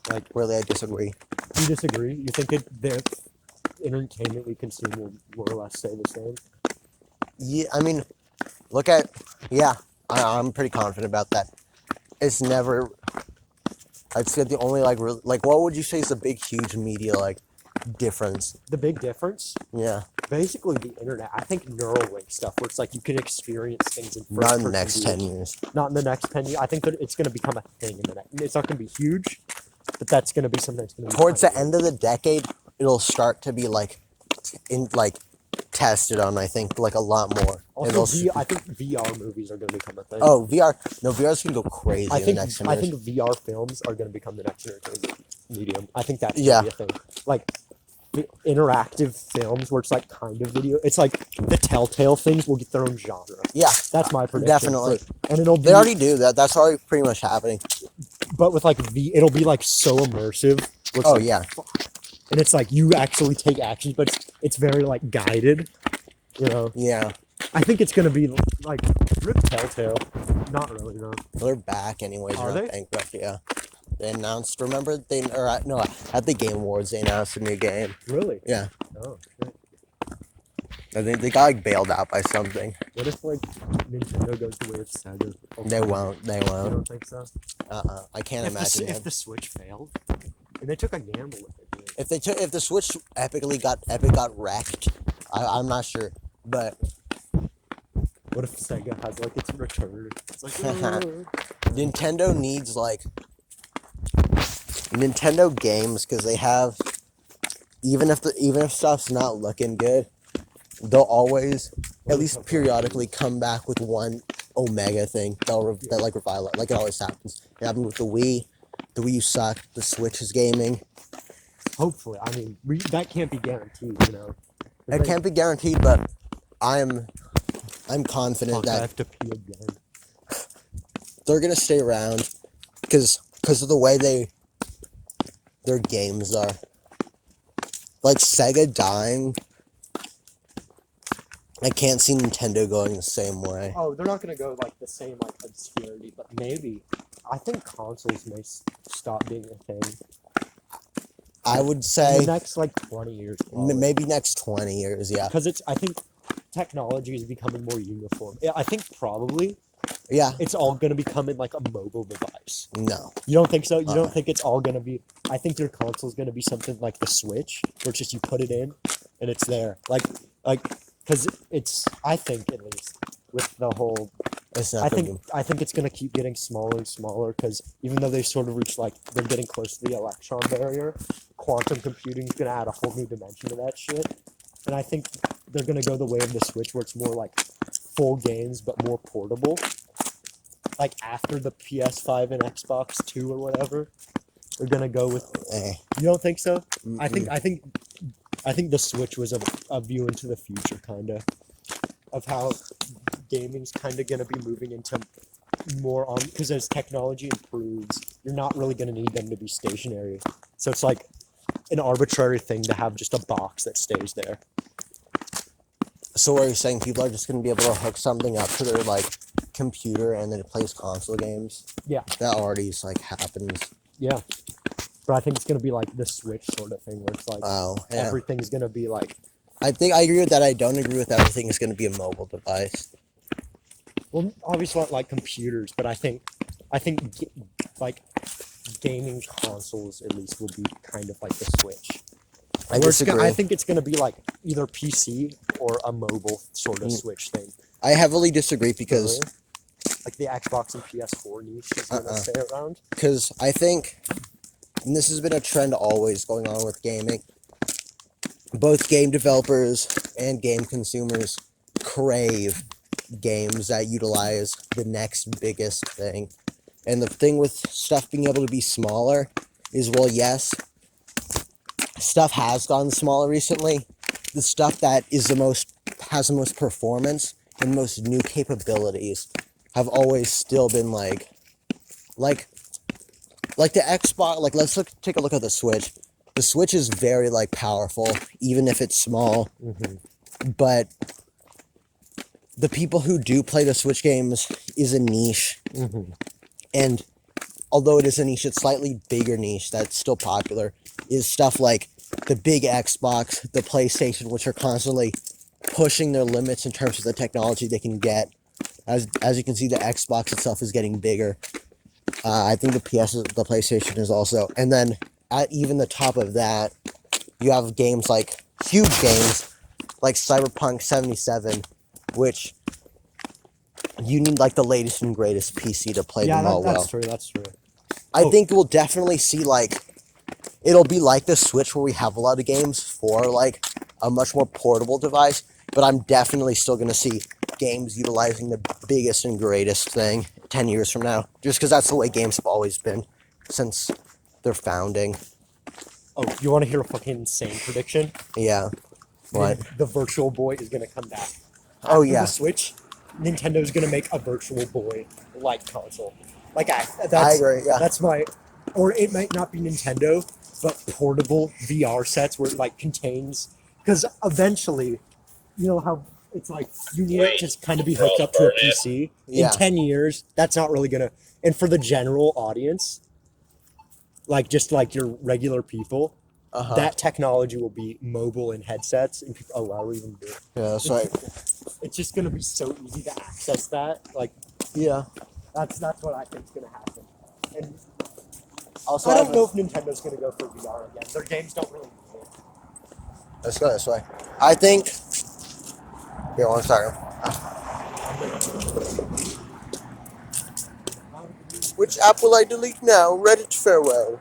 Like,
really, I disagree.
you disagree? You think the entertainment we consume will more or less stay the same?
Yeah, I mean, I'm pretty confident about that. It's never. I'd say the only like what would you say is the big huge media like difference?
The big difference?
Yeah.
Basically the internet. I think Neuralink stuff, where it's like you can experience things in
Not in the next 10 years.
Not in the next 10 years. I think that it's going to become a thing in the next. It's not going to be huge, but that's going to be something that's going to be
towards the end of the decade. It'll start to be tested on. I think like a lot more.
Also, I think VR movies are going to become a thing.
Oh, VR! No, VR's gonna go crazy.
I think
next
I think VR films are going to become the next entertainment medium. I think that's going to be a thing. Like interactive films where it's like kind of video. It's like the Telltale things will get their own genre.
Yeah,
that's my prediction.
Definitely.
And it'll be,
they already do that. That's already pretty much happening.
But with like it'll be like so immersive.
Oh
like,
yeah.
And it's like you actually take actions, but it's very like guided. You know.
Yeah.
I think it's gonna be like rip Telltale. Not really, no.
They're back anyways.
Are they?
Bankrupt, yeah. They announced. Remember at the Game Awards they announced a new game.
Really?
Yeah.
Oh shit.
I think they got like bailed out by something.
What if like Nintendo goes the way of Sega?
They won't. They won't.
You don't think so?
I can't imagine.
If the Switch failed, and they took a gamble with it. Dude.
If the Switch Epic got wrecked, I'm not sure, but.
What if Sega has like its return? It's like
Nintendo needs like Nintendo games because they have even if stuff's not looking good, they'll always at least periodically come back with one Omega thing that like revive like it always happens. It happened with the Wii. The Wii U sucked. The Switch is gaming.
Hopefully, I mean that can't be guaranteed, you know.
It can't be guaranteed, but I'm confident that
I have to pee again.
They're gonna stay around because of the way their games are. Like Sega dying, I can't see Nintendo going the same way.
Oh, they're not gonna go like the same like obscurity, but maybe. I think consoles may stop being a thing.
I would say
in the next like 20 years.
Maybe next 20 years, yeah.
Because I think technology is becoming more uniform. Yeah, I think probably.
Yeah.
It's all gonna become in like a mobile device.
No.
You don't think so? You don't think it's all gonna be? I think your console's gonna be something like the Switch, where it's just you put it in, and it's there. Like, because it's. I think at least with the whole. I think it's gonna keep getting smaller and smaller because even though they sort of reach like they're getting close to the electron barrier, quantum computing is gonna add a whole new dimension to that shit. And I think they're gonna go the way of the Switch, where it's more like full games but more portable. Like after the PS5 and Xbox 2 or whatever, they're gonna go with. You don't think so?
Mm-mm.
I think the Switch was a view into the future, kind of how gaming's kind of gonna be moving into more on because as technology improves, you're not really gonna need them to be stationary. So it's like an arbitrary thing to have just a box that stays there.
So what are you saying? People are just going to be able to hook something up to their like computer and then it plays console games?
Yeah.
That already like happens.
Yeah. But I think it's going to be like the Switch sort of thing where it's like everything's going to be like...
I think I agree with that. I don't agree with everything is going to be a mobile device.
Well, obviously not like computers, but I think like gaming consoles at least will be kind of like the Switch.
I disagree.
I think it's going to be like either PC or a mobile sort of Switch thing.
I heavily disagree because...
Like the Xbox and PS4 niche is going to stay around?
Because I think, and this has been a trend always going on with gaming, both game developers and game consumers crave games that utilize the next biggest thing. And the thing with stuff being able to be smaller is, well, yes, stuff has gotten smaller recently. The stuff that has the most performance and most new capabilities have always still been like the Xbox. Like take a look at the Switch. The Switch is very like powerful, even if it's small. Mm-hmm. But the people who do play the Switch games is a niche, and although it is a niche, it's slightly bigger niche that's still popular, is stuff like the big Xbox, the PlayStation, which are constantly pushing their limits in terms of the technology they can get. As you can see, the Xbox itself is getting bigger. I think the PlayStation is also, and then at even the top of that, you have games like huge games like Cyberpunk 77, which you need like the latest and greatest PC to play them all well.
That's true.
I think we'll definitely see like, it'll be like the Switch where we have a lot of games for like a much more portable device, but I'm definitely still going to see games utilizing the biggest and greatest thing 10 years from now, just because that's the way games have always been since their founding.
Oh, you want to hear a fucking insane prediction?
Yeah. What?
The Virtual Boy is going to come back.
Oh, yeah.
The Switch, Nintendo's going to make a Virtual Boy like console. Like,
I agree, yeah.
That's my, or it might not be Nintendo, but portable VR sets where it like contains, because eventually, you know how it's like you need it to kind of be hooked up to a PC.
Yeah.
In 10 years, that's not really going to, and for the general audience, like just like your regular people, that technology will be mobile in headsets, and people, I'll even do it.
Yeah, that's right.
It's just gonna be so easy to access that. Like,
yeah,
that's what I think is gonna happen. And
also,
I don't know if Nintendo's gonna go for VR again. Their games don't really need it.
Let's go this way. I think. Here, 1 second. Which app will I delete now? Reddit farewell.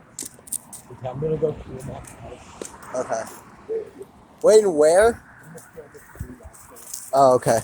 Okay, I'm gonna go through that.
Okay. Wait, where? Oh, okay.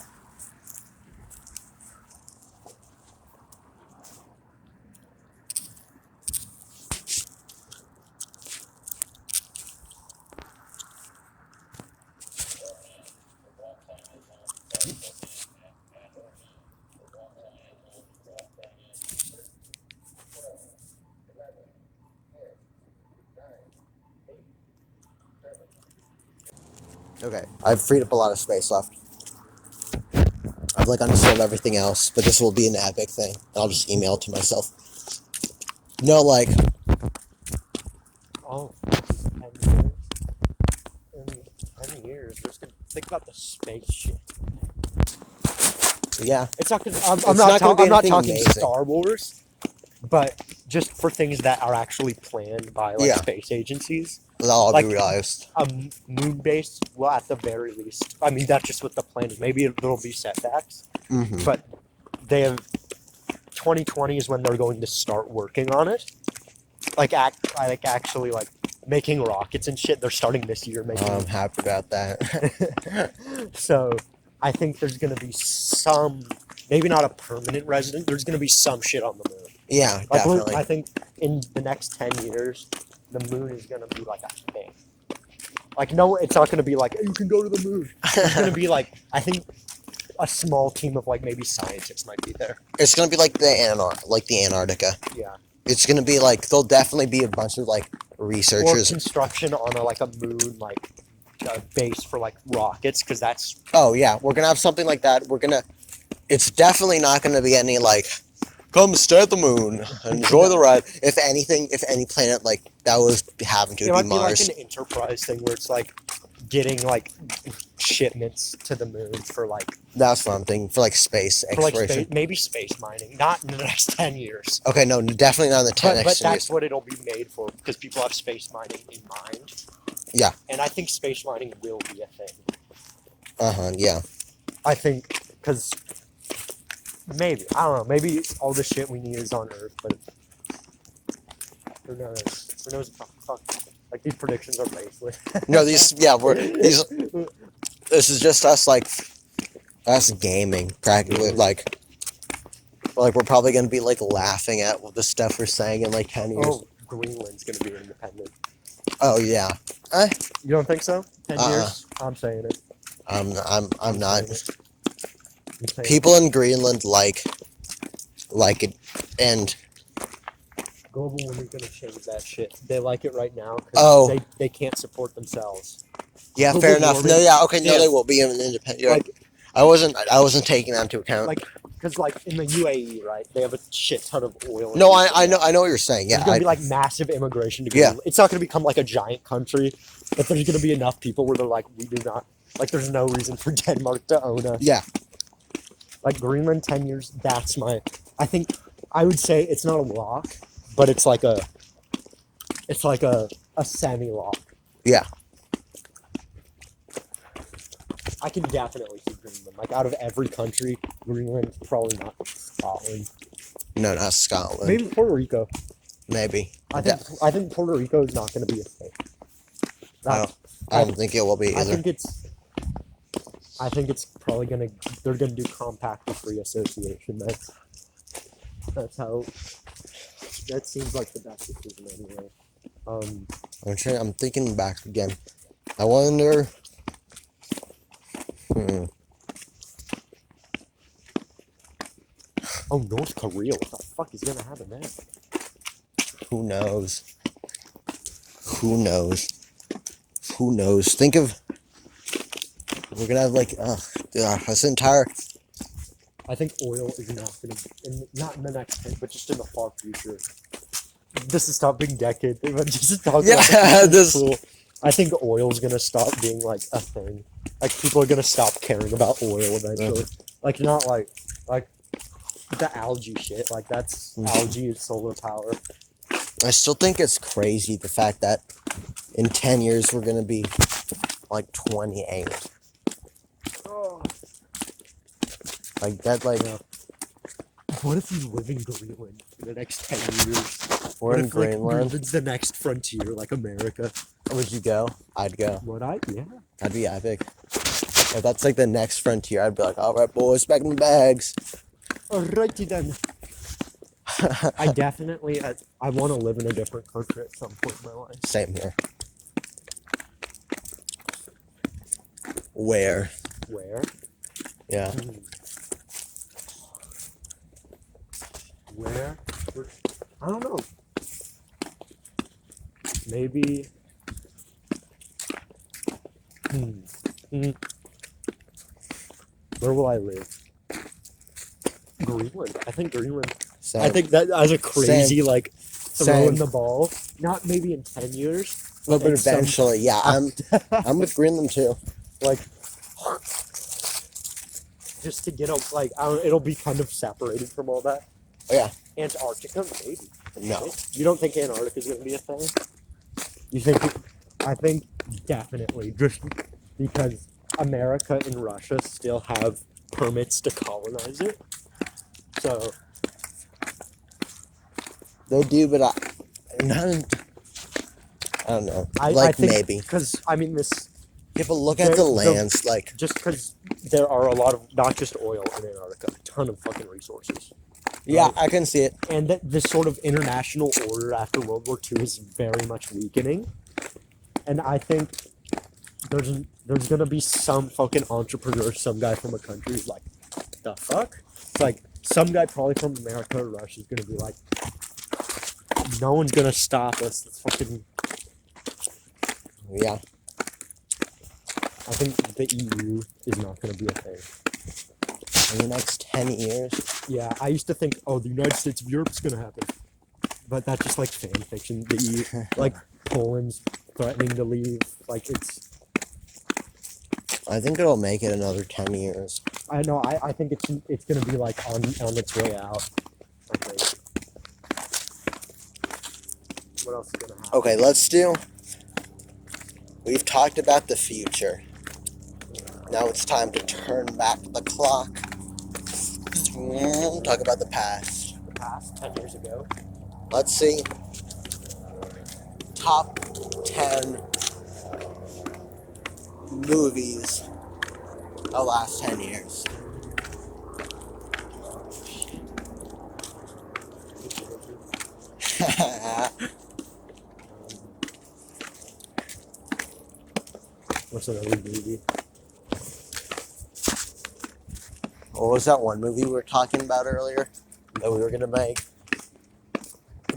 Okay, I've freed up a lot of space left. I've like uninstalled everything else, but this will be an epic thing. And I'll just email it to myself. No, like.
Oh, 10 years. In 10 years, we're just gonna think about the space shit.
Yeah.
It's not gonna, I'm not talking amazing. Star Wars, but just for things that are actually planned by like space agencies.
That'll all
like,
be realized.
Moon base, well, at the very least. I mean, that's just what the plan is. Maybe there'll be setbacks, but they have 2020 is when they're going to start working on it. Actually making rockets and shit. They're starting this year.
I'm happy about that.
So I think there's going to be some, maybe not a permanent resident. There's going to be some shit on the moon.
Yeah, definitely.
I think in the next 10 years, the moon is going to be like a thing. Like, no, it's not going to be like, hey, you can go to the moon. It's going to be like, I think a small team of like maybe scientists might be there.
It's going to be like the Antarctica.
Yeah.
It's going to be like, there'll definitely be a bunch of like researchers.
Or construction on a moon, like base for like rockets, because that's.
Oh, yeah. We're going to have something like that. It's definitely not going to be any like, come stare at the moon, enjoy the ride. If anything, if any planet like that was having to, it would be Mars.
It might be like an Enterprise thing where it's like getting like shipments to the moon for like.
That's what I'm thinking, for like space exploration.
Maybe space mining, not in the next 10 years.
Okay, no, definitely not in the next 10 years.
But that's what it'll be made for, because people have space mining in mind.
Yeah.
And I think space mining will be a thing.
Yeah.
I think, because. Maybe. I don't know. Maybe all the shit we need is on Earth, but who knows? Who knows? Fuck. Like, these predictions are baseless.
No, this is just us gaming, practically. Like we're probably going to be, like, laughing at the stuff we're saying in, like, 10 years.
Oh, Greenland's going to be independent.
Oh, yeah.
You don't think so? 10 years? I'm saying it.
I'm not. People in Greenland like it, and
global warming's gonna change that shit. They like it right now because they can't support themselves.
Yeah, fair enough. No, yeah, okay, no, they will be independent. Like, I wasn't taking that into account.
Like, because like in the UAE, right? They have a shit ton of oil.
No, I know what you're saying. Yeah,
there's gonna be like massive immigration to go.
Yeah.
It's not gonna become like a giant country, but there's gonna be enough people where they're like, we do not like. There's no reason for Denmark to own us.
Yeah.
Like Greenland, 10 years. That's my. I think I would say it's not a lock, but it's like a semi-lock.
Yeah.
I can definitely see Greenland. Like out of every country, Greenland, probably not Scotland.
No, not Scotland.
Maybe Puerto Rico.
Maybe.
I think Puerto Rico is not going to be a thing.
I don't think it will be either.
I think it's probably gonna. They're gonna do compact with free association. That's how. That seems like the best decision anyway.
I'm thinking back again. I wonder.
Oh, North Korea. What the fuck is gonna happen there?
Who knows? Who knows? Who knows? Think of. We're gonna have like this entire.
I think oil is not gonna, not in the next 10, but just in the far future. This is stop being decade. But just talk about
this.
Cool. I think oil is gonna stop being like a thing. Like people are gonna stop caring about oil eventually. Like not like the algae shit. Like that's algae is solar power.
I still think it's crazy the fact that in 10 years we're gonna be like 28. Like that, like.
What if you live in Greenland for the next 10 years?
We're in Greenland.
Like, Greenland's the next frontier, like America.
Would you go? I'd go.
Would I? Yeah.
That'd be epic. If that's like the next frontier, I'd be like, all right, boys, back in the bags.
Alrighty then. I definitely, I want to live in a different country at some point in my life.
Same here. Where? Yeah.
Where? I don't know. Maybe. Where will I live? Greenland. I think Greenland.
Same.
I think that as a crazy
Same.
like throwing
Same.
the ball. Not maybe in 10 years.
But eventually, yeah. I'm with Greenland too.
Like. Just to get like, it'll be kind of separated from all that.
Oh, yeah.
Antarctica, maybe.
No.
You don't think Antarctica is going to be a thing? You think? I think definitely, just because America and Russia still have permits to colonize it. So
they do, but I don't know.
I think,
maybe.
Because I mean this.
Yeah, but look at the lands, like.
Just because there are a lot of, not just oil in Antarctica, a ton of fucking resources.
Yeah, I can see it.
And that this sort of international order after World War II is very much weakening. And I think there's gonna be some fucking entrepreneur, some guy from a country who's like, the fuck? It's like, some guy probably from America or Russia is gonna be like, no one's gonna stop us. It's fucking.
Yeah.
I think the EU is not going to be a thing.
In the next 10 years?
Yeah, I used to think, the United States of Europe's going to happen. But that's just like fan fiction. The EU, like Poland's threatening to leave. Like it's.
I think it'll make it another 10 years.
I know, I think it's going to be like on its way out. I think. What else is going to happen?
Okay, let's do. We've talked about the future. Now it's time to turn back the clock. Talk about the past.
The past, 10 years ago.
Let's see. Top 10 movies the last 10 years.
What's another movie?
What was that one movie we were talking about earlier that we were gonna make?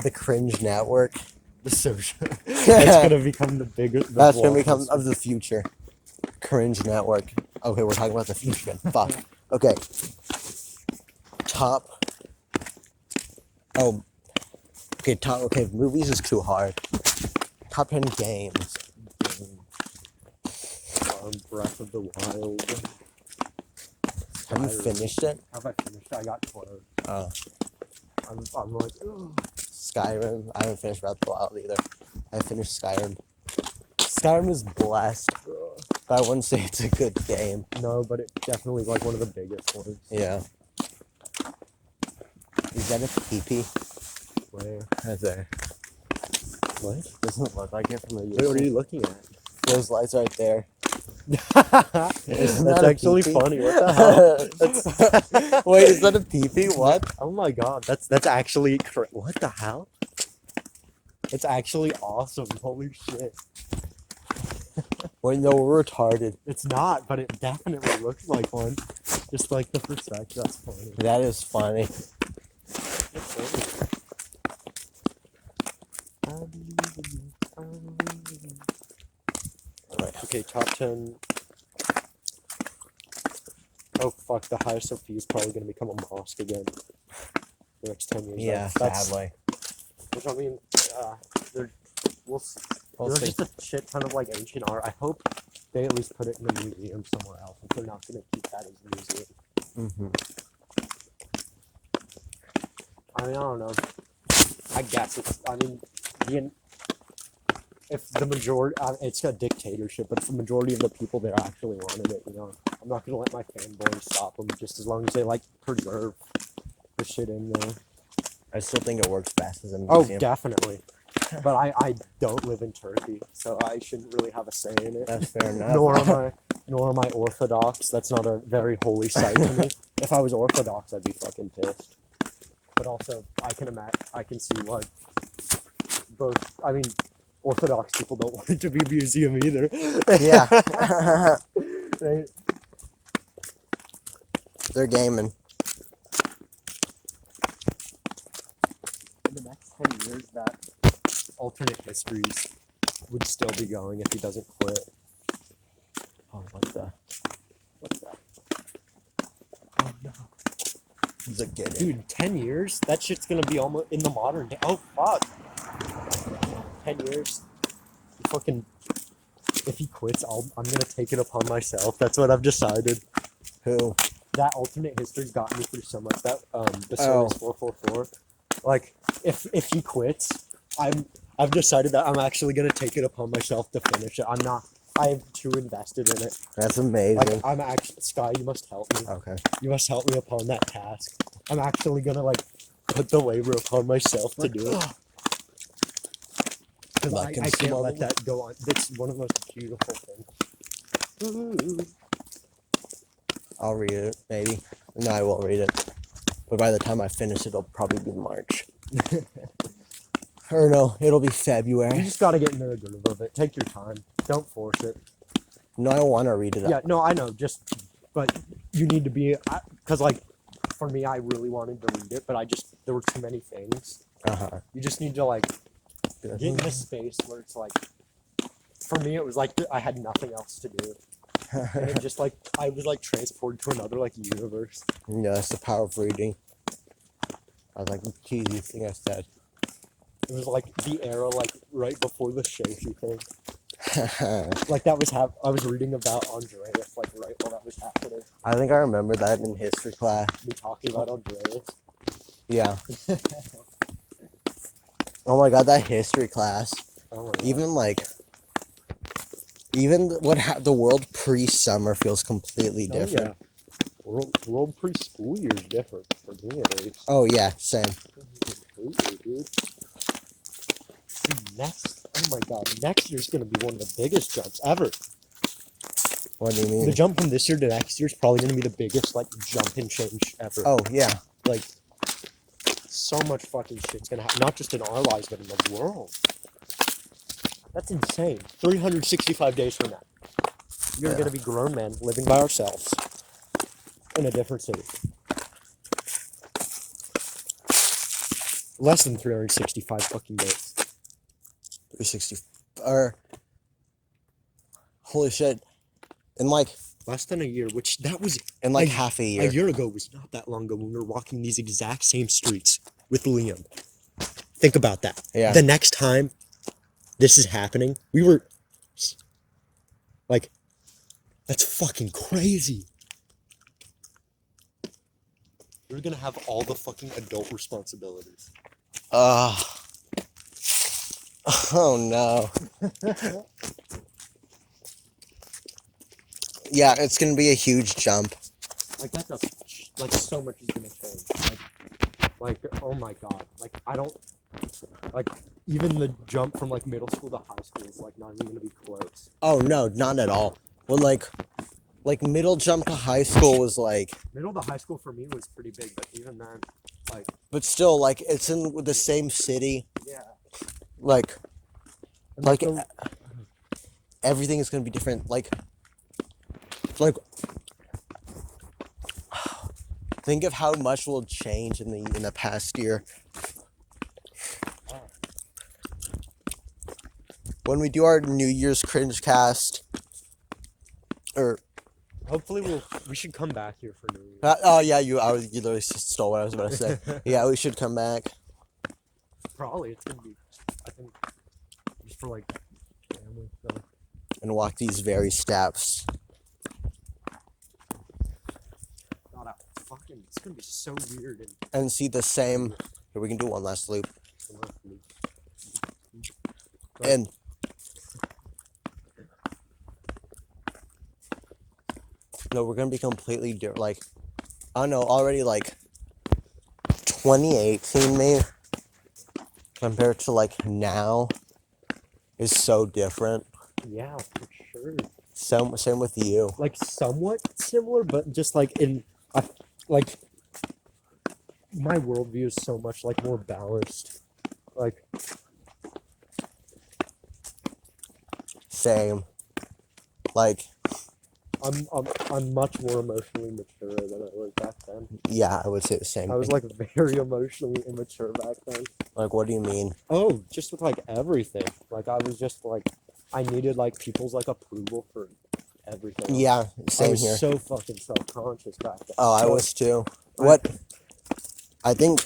The Cringe Network.
The social. That's gonna become the bigger.
That's gonna become of the future. Cringe Network. Okay, we're talking about the future. Fuck. Okay. top. Oh, okay. Top. Okay, movies is too hard. Top 10 games.
Breath of the Wild.
Have you finished it?
Have I finished it? I got 12.
Oh.
I'm like, ugh.
Skyrim. I haven't finished Breath of the Wild either. I finished Skyrim. Skyrim is blessed, but I wouldn't say it's a good game.
No, but it's definitely like one of the biggest ones.
Yeah. Is that a PP?
Where?
Right there.
What?
Doesn't look like it from the
Wait, what are you looking at?
Those lights right there.
That's
that a
actually
pee-pee?
funny. What the hell?
Wait, is that a PP? What?
Oh my god, that's actually what the hell? It's actually awesome. Holy shit.
Wait, no, we're retarded.
It's not, but it definitely looks like one. Just like the perspective. That's funny.
That is funny.
That's funny.
Right.
Okay, top 10. Oh fuck, the Hagia Sophia is probably going to become a mosque again. The next 10 years.
Yeah,
That's,
sadly.
which I mean, we'll see.
We'll
There's
see.
just a shit ton of like ancient art. I hope they at least put it in a museum somewhere else. If they're not going to keep that as a museum.
Mm-hmm.
I mean, I don't know. I guess it's. I mean, if the majority, it's a dictatorship, but if the majority of the people there actually wanted it, I'm not gonna let my fanboys stop them. Just as long as they like preserve the shit in there.
I still think it works best as a
Oh,
museum.
definitely. But I don't live in Turkey, so I shouldn't really have a say in it.
That's fair enough.
Nor am I Orthodox. That's not a very holy site to me. If I was Orthodox, I'd be fucking pissed. But also, I can see why both. I mean, Orthodox people don't want it to be a museum either.
Yeah.
Right?
They're gaming.
In the next 10 years, that alternate histories would still be going if he doesn't quit.
Oh, what's that?
Oh no.
He's like, get it.
Dude, 10 years? That shit's gonna be almost in the modern day. Oh, fuck. 10 years. Fucking. If he quits, I'm gonna take it upon myself. That's what I've decided.
Who?
That alternate history's got me through so much. That, the
Oh.
Service 444. Like, if he quits, I've decided that I'm actually gonna take it upon myself to finish it. I'm too invested in it.
That's amazing.
Like, I'm actually, Sky, you must help me.
Okay.
You must help me upon that task. I'm actually gonna, like, put the labor upon myself to do it. Because I can't let that go on. It's one of the most beautiful things.
I'll read it, maybe. No, I won't read it. But by the time I finish it, it'll probably be March. Or no, it'll be
You
February.
just gotta get into the groove of it. Take your time. Don't force it.
No, I want to read it.
Yeah, no, I know. But you need to be, because like, for me, I really wanted to read it, but there were too many things.
Uh-huh.
You just need to like get in a space where it's like, for me, it was like I had nothing else to do, and it just like I was like transported to another like universe.
Yeah, that's the power of reading. I was like, cheesy thing I said.
It was like the era like right before the Shaky thing. Like that was I was reading about Andreas like right while that was happening.
I think I remember that in history class.
Me talking about Andreas.
Yeah. Oh my god, that history class.
Oh my God.
Even the world pre-summer feels completely different.
Yeah. World preschool year is different for me at least.
Oh yeah, same.
Completely, dude. Oh my god, next year's gonna be one of the biggest jumps ever.
What do you
The
mean?
jump from this year to next year is probably gonna be the biggest like jump and change ever.
Oh yeah.
Like, so much fucking shit's gonna happen, not just in our lives, but in the world. That's insane. 365 days from now, we're gonna be grown men living by ourselves in a different city. Less than 365 fucking days.
360 or holy shit. In like
less than a year, which that was
in like half a year.
A year ago was not that long ago when we were walking these exact same streets with Liam. Think about that.
Yeah.
The next time this is happening, we were like, that's fucking crazy. We're gonna have all the fucking adult responsibilities.
Oh no. Yeah, it's gonna be a huge jump.
Like that's like so much is gonna change. Like oh my god. Like I don't like even the jump from like middle school to high school is like not even gonna be close.
Oh no, not at all. Well, like middle jump to high school was like
middle to high school for me was pretty big, but even then, like.
But still, like it's in the same city.
Yeah.
Like everything is gonna be different. Like think of how much will change in the past year. When we do our New Year's cringe cast, or
hopefully we should come back here for New Year's.
Oh yeah, you literally stole what I was about to say. Yeah, we should come back.
Probably it's gonna be, I think, just for like family stuff.
And walk these very steps.
God, it's gonna be so weird.
And see the same. Here, we can do one last loop. And no, we're gonna be completely different. Like, I don't know, already like 2018 maybe compared to like now is so different.
Yeah, for sure.
Same with you.
Like somewhat similar, but just like like my worldview is so much like more balanced. Like
same. Like
I'm much more emotionally mature than I was back then.
Yeah, I would say the same.
I was like very emotionally immature back then.
Like, what do you mean?
Oh, just with like everything. Like I was just like I needed like people's like approval for everything.
Yeah, same here.
I was so fucking self-conscious back then.
Oh, I was too. What? I think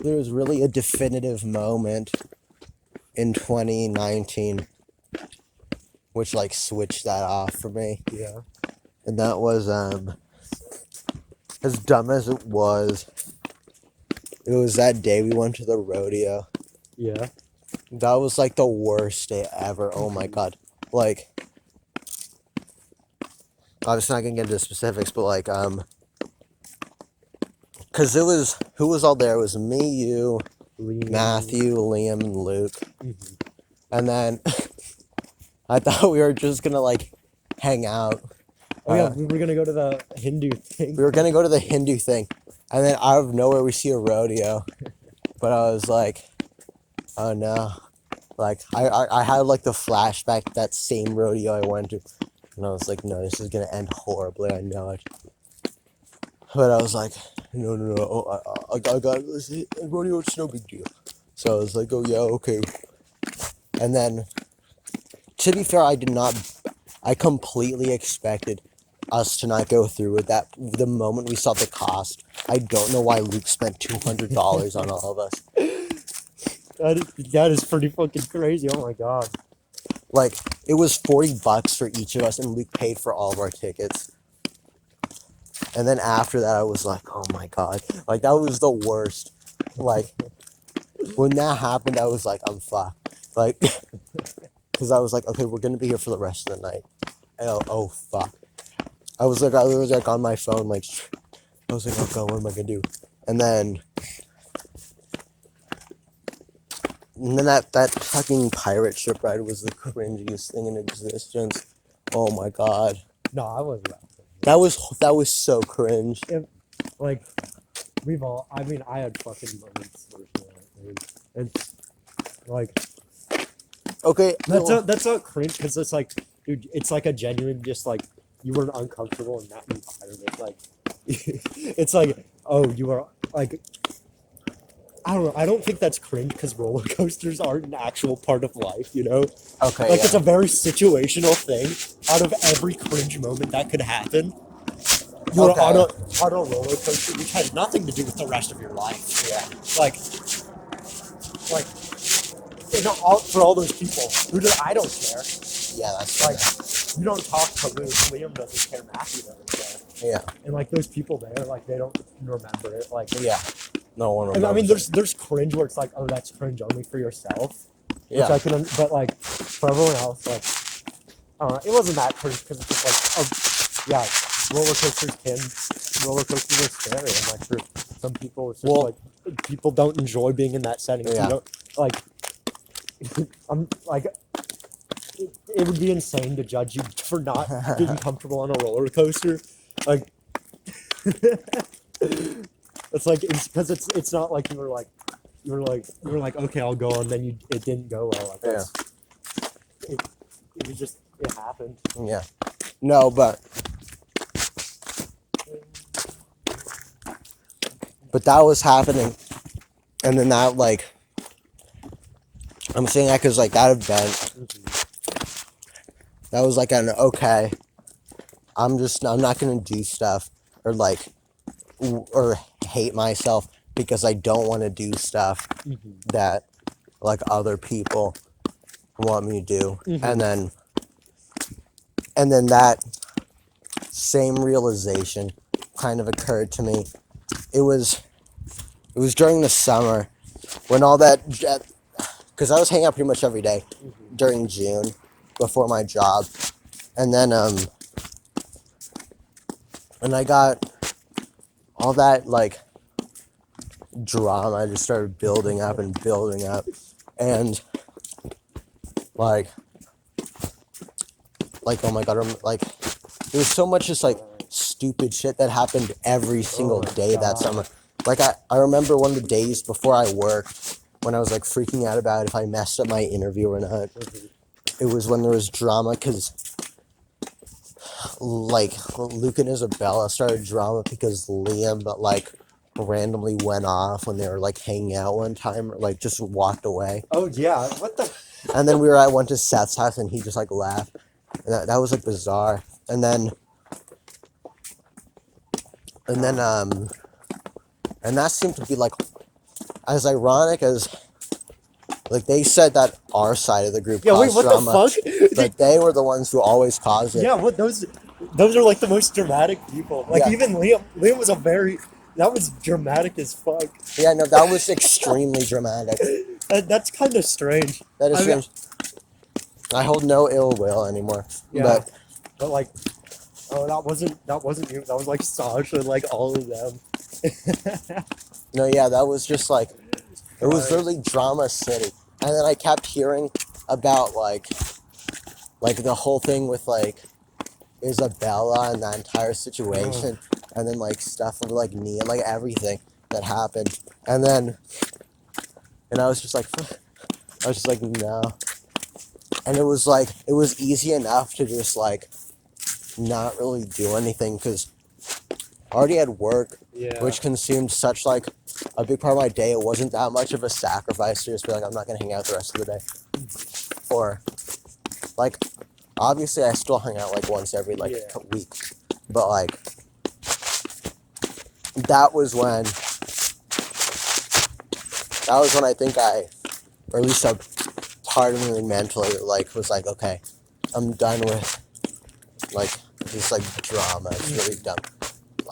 there was really a definitive moment in 2019 which like switched that off for me.
Yeah.
And that was as dumb as it was that day we went to the rodeo.
Yeah.
That was like the worst day ever. Oh my god. Like, I'm just not gonna get into specifics, but like because it was, who was all there? It was me, you, Matthew, Liam, and Luke.
Mm-hmm.
And then I thought we were just gonna like hang out.
Oh yeah, we were gonna go to the Hindu thing.
We were gonna go to the Hindu thing, and then out of nowhere we see a rodeo. But I was like, oh no. Like I had like the flashback to that same rodeo I went to, and I was like, no, this is gonna end horribly. I know it. But I was like, no. Oh, I got this rodeo. It's no big deal. So I was like, oh yeah, okay. And then, to be fair, I completely expected us to not go through with that the moment we saw the cost. I don't know why Luke spent $200 on all of us.
That is pretty fucking crazy. Oh my god.
Like, it was $40 for each of us, and Luke paid for all of our tickets. And then after that, I was like, oh my god. Like, that was the worst. Like, when that happened, I was like, I'm fucked. Like, because I was like, okay, we're gonna be here for the rest of the night. And oh fuck. I was like on my phone, like, I was like, oh god, what am I gonna do? And then that fucking pirate ship ride was the cringiest thing in existence. Oh my god.
No, I wasn't.
That was so cringe.
Like, I had fucking moments and like,
okay,
that's not cringe, because it's like, dude, it's like a genuine, just like, you were uncomfortable in that environment. Like, it's like, oh, you were like, I don't know. I don't think that's cringe because roller coasters aren't an actual part of life, you know?
Okay,
Like,
yeah.
it's a very situational thing. Out of every cringe moment that could happen, you're
Okay.
on a roller coaster, which has nothing to do with the rest of your life.
Yeah.
Like, all, for all those people I don't care.
Yeah, that's
Like,
funny.
you don't talk to Liam doesn't care, Matthew doesn't care.
Yeah.
And like those people there, like they don't remember it. Like,
Yeah. No one
and
remembers.
I mean, there's cringe where it's like, oh, that's cringe only for yourself.
Yeah.
Which I can, but like for everyone else, like, it wasn't that cringe because it's just like, oh, yeah, roller coasters are scary, and like for some people, it's just like people don't enjoy being in that setting.
Yeah.
You don't like. I'm like. It would be insane to judge you for not being comfortable on a roller coaster. Like, it's like because it's not like you were like okay, I'll go, and then it didn't go well. Like,
Yeah.
It was just it happened.
Yeah. No, but that was happening, and then that like I'm saying that because like that event. That was like an okay. I'm not gonna do stuff or like or hate myself because I don't want to do stuff that like other people want me to do, and then that same realization kind of occurred to me. It was during the summer when all that, because I was hanging out pretty much every day during June before my job, and then and I got all that like drama just started building up, and like oh my god, like there was so much just like stupid shit that happened every single day that summer. Like I remember one of the days before I worked when I was like freaking out about if I messed up my interview or not. It was when there was drama because like Luke and Isabella started drama because Liam like randomly went off when they were like hanging out one time, or like just walked away.
Oh yeah, what the?
And then went to Seth's house and he just like laughed. And that was like bizarre. And then and that seemed to be like as ironic as like they said that our side of the group caused
what
drama,
the fuck?
but they were the ones who always caused it.
Yeah, what those are like the most dramatic people. Like even Liam was that was dramatic as fuck.
Yeah, no, that was extremely dramatic.
That's kind of strange.
That is strange. I hold no ill will anymore.
Yeah, but like, oh, that wasn't you. That was like Sasha and like all of them.
No, yeah, that was just like, it was literally drama city. And then I kept hearing about like the whole thing with like Isabella and that entire situation, and then like stuff with like Nia, like everything that happened, and I was just like no, and it was easy enough to just like not really do anything because I already had work, which consumed such like a big part of my day. It wasn't that much of a sacrifice to just be like, I'm not gonna hang out the rest of the day, or like obviously I still hang out like once every like week, but like that was when I think or at least a part of me mentally like was like, okay, I'm done with like this like drama. It's really dumb.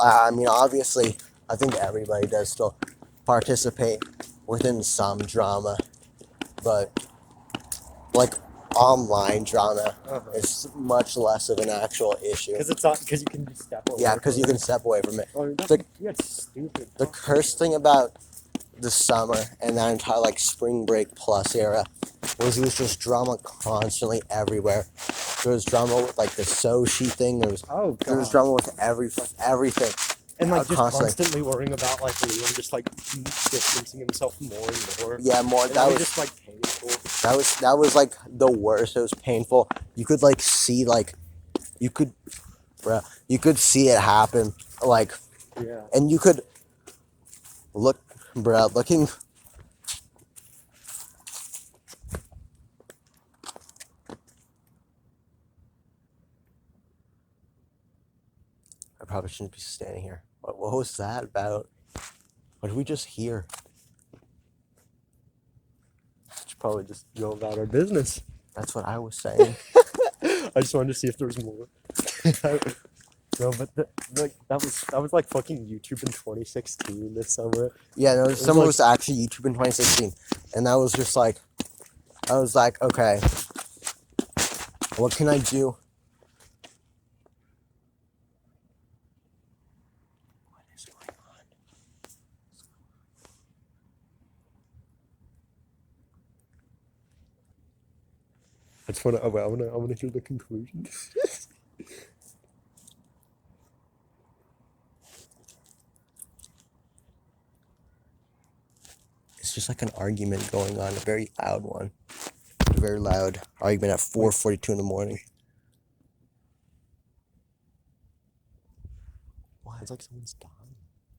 I mean, obviously, I think everybody does still participate within some drama, but like online drama is much less of an actual issue.
Because it's not because you can step away.
Yeah, because you can step away from it.
That's stupid.
The cursed thing about the summer and that entire like spring break plus era was it was just drama constantly everywhere. There was drama with like the Sochi thing. There was drama with everything.
And like just constantly worrying about like Liam just like distancing himself more and more.
Yeah, more.
That was just like painful.
That was like the worst. It was painful. You could like see like you could see it happen like and you could looking I probably shouldn't be standing here. What was that about? What did we just hear?
Should probably just go about our business.
That's what I was saying.
I just wanted to see if there was more. No, but that was like fucking YouTube in 2016 this summer.
Yeah, no,
It
summer
like-
was actually YouTube in 2016, and that was just like, I was like, okay, what can I do? What is going on?
I just want to. I want to hear the conclusion.
It's just like an argument going on, a very loud one. A very loud argument at 4:42 in the morning. What?
It's like someone's dying.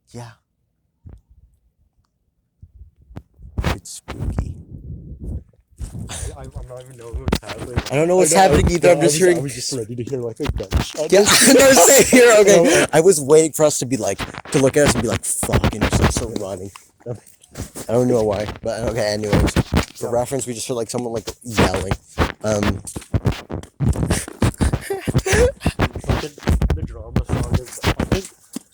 Yeah. It's spooky.
I'm not even knowing what's happening.
I don't know what's happening either. I'm just hearing.
I was just ready to hear like a gunshot.
Yeah, no, same here. Okay, I was waiting for us to be like, to look at us and be like, fuck, and just like start running. I don't know why, but okay. Anyways, for reference, we just heard like someone like yelling.
The drama sagas. I think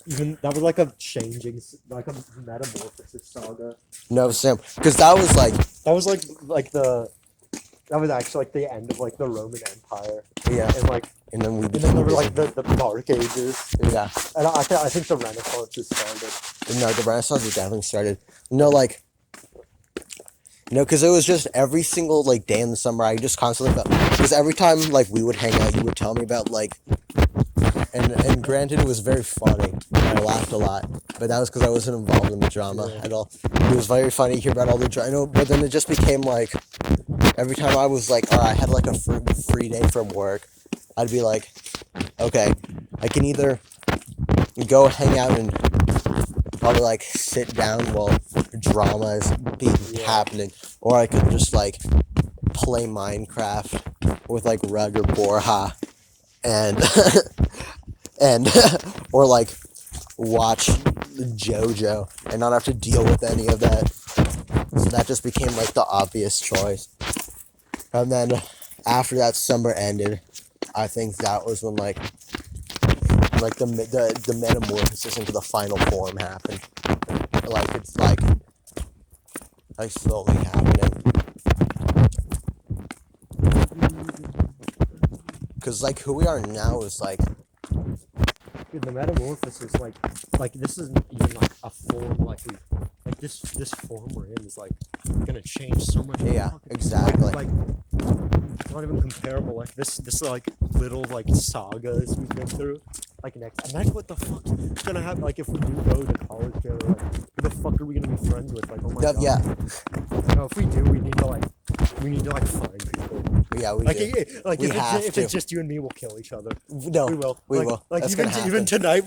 even that was like a changing, like a metamorphosis saga.
No, Sam, because that was like,
That was like that was actually like the end of like the Roman Empire,
yeah,
and like
and then we
and then there were like the Dark Ages,
yeah.
and I think the Renaissance just started.
No, the Renaissance was definitely started. No, like, because it was just every single like day in the summer. I just constantly felt, because every time like we would hang out, you would tell me about like, and granted it was very funny. I laughed a lot, but that was because I wasn't involved in the drama at all. It was very funny to hear about all the drama, but then it just became like, every time I was like, I had like a free day from work, I'd be like, okay, I can either go hang out and probably like sit down while drama is happening, or I could just like play Minecraft with like Rug or Borja, and and or like watch JoJo and not have to deal with any of that. So that just became like the obvious choice. And then after that summer ended, I think that was when like the metamorphosis into the final form happened. Like it's like slowly happening. Cause like who we are now is like,
Dude, the metamorphosis, like this isn't even like a form like this form we're in is like gonna change so much.
yeah, exactly.
Like it's not even comparable. Like this like little like sagas we've been through. Like next, imagine what the fuck's gonna happen. Like if we do go to college together, like who the fuck are we gonna be friends with? Like oh my god.
Yeah.
No, if we do, we need to like find people.
Yeah, we
Like,
do.
like
We
if,
have
if
to.
it's just you and me, we'll kill each other.
No,
We will.
We
like,
will.
Like
That's
even
gonna
even
happen.
tonight,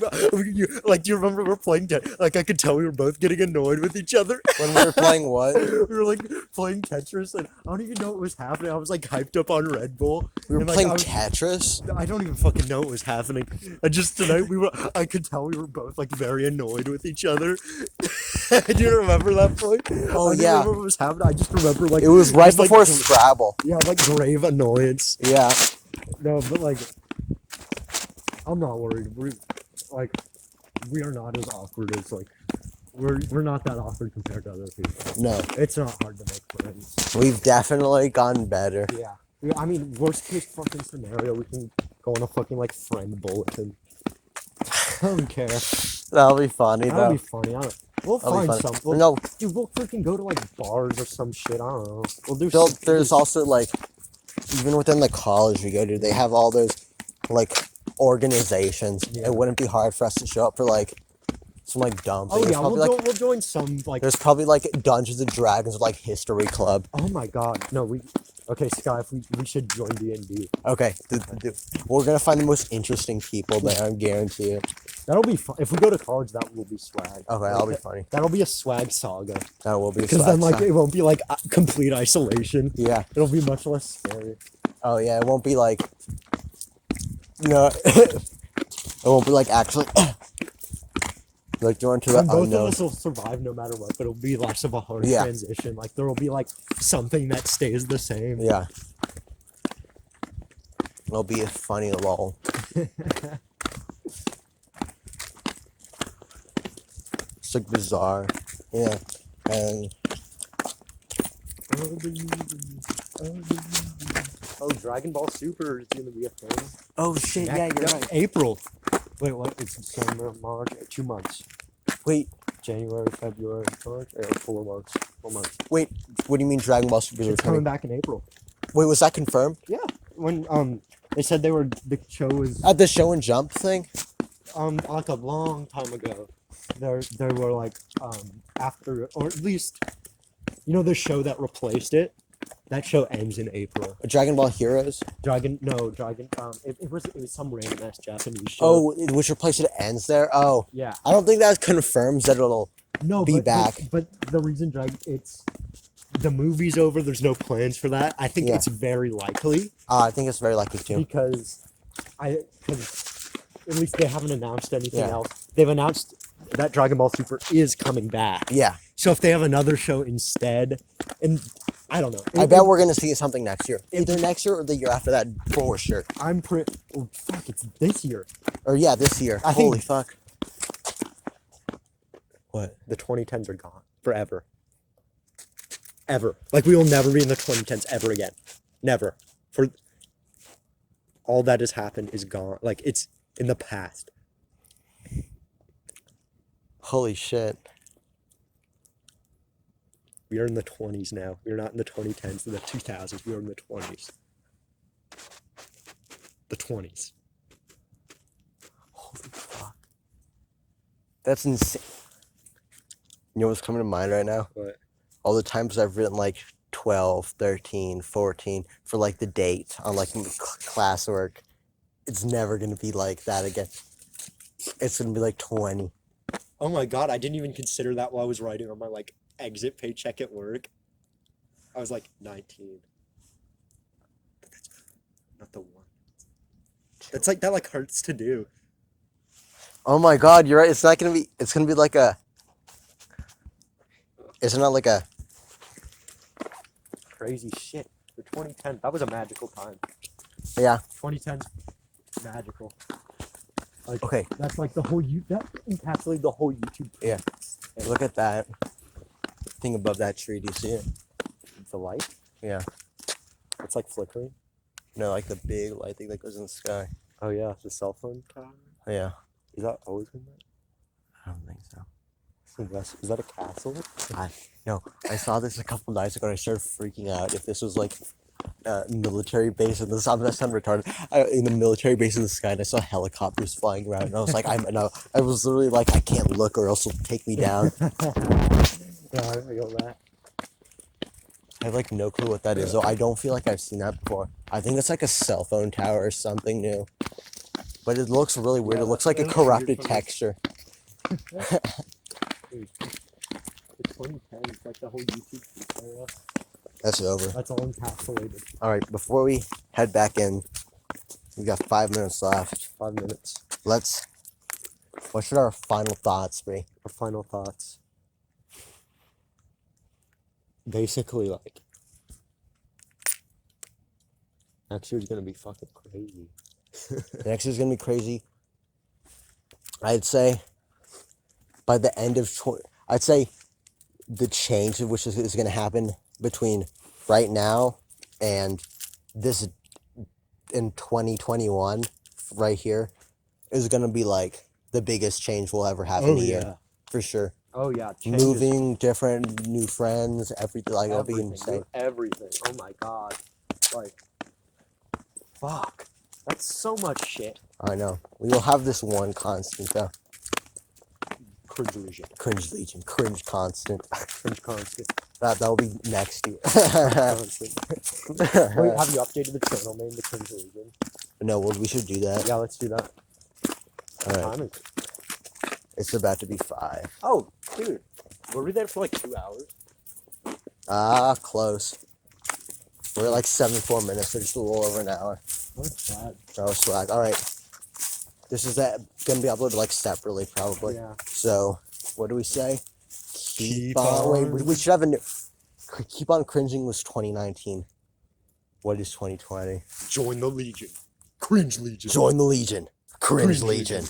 like do you remember we were playing? Like I could tell we were both getting annoyed with each other.
When we were playing what?
We were like playing Tetris, and I don't even know what was happening. I was like hyped up on Red Bull.
We were
and, like,
playing
I was-
Tetris?
I don't even fucking know what was happening. And just tonight I could tell we were both like very annoyed with each other. Do you remember that point?
Oh,
I don't
yeah.
remember what was happening. I just remember like
It was right
just, like,
before Scrabble.
yeah, like grave annoyance.
Yeah.
No, but like, I'm not worried. We are not as awkward as like, we're not that awkward compared to other people.
No.
It's not hard to make friends.
We've definitely gotten better.
Yeah. I mean, worst case fucking scenario, we can go on a fucking like friend bulletin. I don't care.
That'll be funny
That'll
though.
be funny. We'll
That'll be
find
funny.
something.
No,
Dude, we'll freaking go to like bars or some shit. I don't know. We'll do.
there's also like, even within the college we go to, they have all those like organizations.
Yeah.
It wouldn't be hard for us to show up for like some like dumb thing.
Oh
There's
yeah,
probably, like,
we'll join some like.
there's probably like Dungeons and Dragons or like History Club.
Oh my god, no we. Okay, Sky, if we should join D&D.
Okay, we're gonna find the most interesting people there. I guarantee it.
That'll be fun. If we go to college, that will be swag.
Okay, that'll be funny.
That'll be a swag saga.
That will be.
Because then, like, it won't be like complete isolation.
Yeah.
It'll be much less scary.
Oh yeah, it won't be like, no, won't be like actually like going to the
And both
unknown.
of us will survive no matter what, but it'll be less of a hard
Yeah.
transition. Like there will be like something that stays the same.
Yeah. It'll be a funny lull. It's like bizarre. Yeah. And
Oh, Dragon Ball Super is gonna be a thing.
oh shit, yeah, you're right.
April. Wait, what? It's December, March, 2 months.
Wait,
January, February, March, 4 months. 4 months.
wait, what do you mean Dragon Ball Super is
It's coming
returning?
back in April.
Wait, was that confirmed?
Yeah. When they said the show was
At the Show and Jump thing?
like a long time ago. There were like after, or at least the show that replaced it. That show ends in April.
Dragon Ball Heroes?
Dragon. It was some random ass Japanese show.
Oh, which replaced it ends there? Oh.
Yeah.
I don't think that confirms that it'll
No,
be back.
But the reason it's the movie's over. There's no plans for that. I think
Yeah.
it's very likely
I think it's very likely too.
because at least they haven't announced anything
Yeah.
else. They've announced that Dragon Ball Super is coming back.
Yeah.
So if they have another show instead, and I don't know.
I bet we're gonna see something next year. Either next year or the year after that for sure.
I'm pretty. Oh, fuck! It's this year.
Or yeah, this year.
I think-
Holy fuck. What?
The 2010s are gone forever. Ever. Like we will never be in the 2010s ever again. Never. For all that has happened is gone. Like it's in the past.
Holy shit.
We are in the 20s now. We're not in the 2010s, in the 2000s. We are in the 20s. The 20s.
Holy fuck. That's insane. You know what's coming to mind right now?
What?
All the times I've written like 12, 13, 14 for like the date on like classwork. It's never going to be like that again. It's going to be like 20.
Oh my god, I didn't even consider that while I was writing on my like exit paycheck at work. I was like 19. But that's not the one. That's like that like hurts to do.
Oh my god, you're right. It's not going to be, it's going to be like a, it's not like a,
Crazy shit. The 2010, that was a magical time.
yeah.
2010, magical. Like,
Okay,
that's like the whole that encapsulated the whole YouTube.
Yeah. look at that thing above that tree. Do you see it?
The light.
Yeah.
It's like flickering.
No, like the big light thing that goes in the sky.
Oh yeah, the cell phone tower.
Yeah.
Is that always been there?
I don't think so.
Is that a castle?
No, I saw this a couple nights ago and I started freaking out if this was like a military base in the sky. That sound retarded. In the military base in the sky and I saw helicopters flying around and I was like, I was literally like, I can't look or else it'll take me down.
Yeah, I feel that.
I have like no clue what that is though. I don't feel like I've seen that before. I think it's like a cell phone tower or something new. But it looks really weird.
Yeah,
it looks like a
it looks weird
corrupted
from the-
texture.
Dude, the 2010 is like the whole YouTube era.
That's over.
That's all encapsulated.
Alright, before we head back in, we got 5 minutes left.
5 minutes.
What should our final thoughts be?
Our final thoughts. Basically, like, next year's gonna be fucking crazy.
Next year's gonna be crazy. I'd say by the end of I'd say the change which is gonna happen between right now and this in 2021 right here is gonna be like the biggest change we'll ever have in a year for sure.
Oh yeah.
Moving, different, new friends, everything. Like it'll be
Everything,
insane.
dude, everything. Oh my god. Like, fuck. That's so much shit.
I know. We will have this one constant though.
Cringe Legion.
Cringe Legion, cringe constant.
Cringe constant.
That'll be next year.
Constant. Wait, have you updated the channel name to Cringe Legion?
No, well, we should do that.
Yeah, let's do that.
All right.
Time is it?
It's about to be 5.
Oh, dude. Were we there for like 2 hours?
Close. We're at like 74 minutes, so just a little over an hour.
That's bad.
Oh, swag. All right. This is gonna be uploaded like separately, probably.
Yeah.
So, what do we say?
Keep on.
Wait, we should have a new. Keep on cringing was 2019. What is 2020?
Join the Legion. Cringe Legion.
Join the Legion. Cringe
Cringe
Legion.
Legion.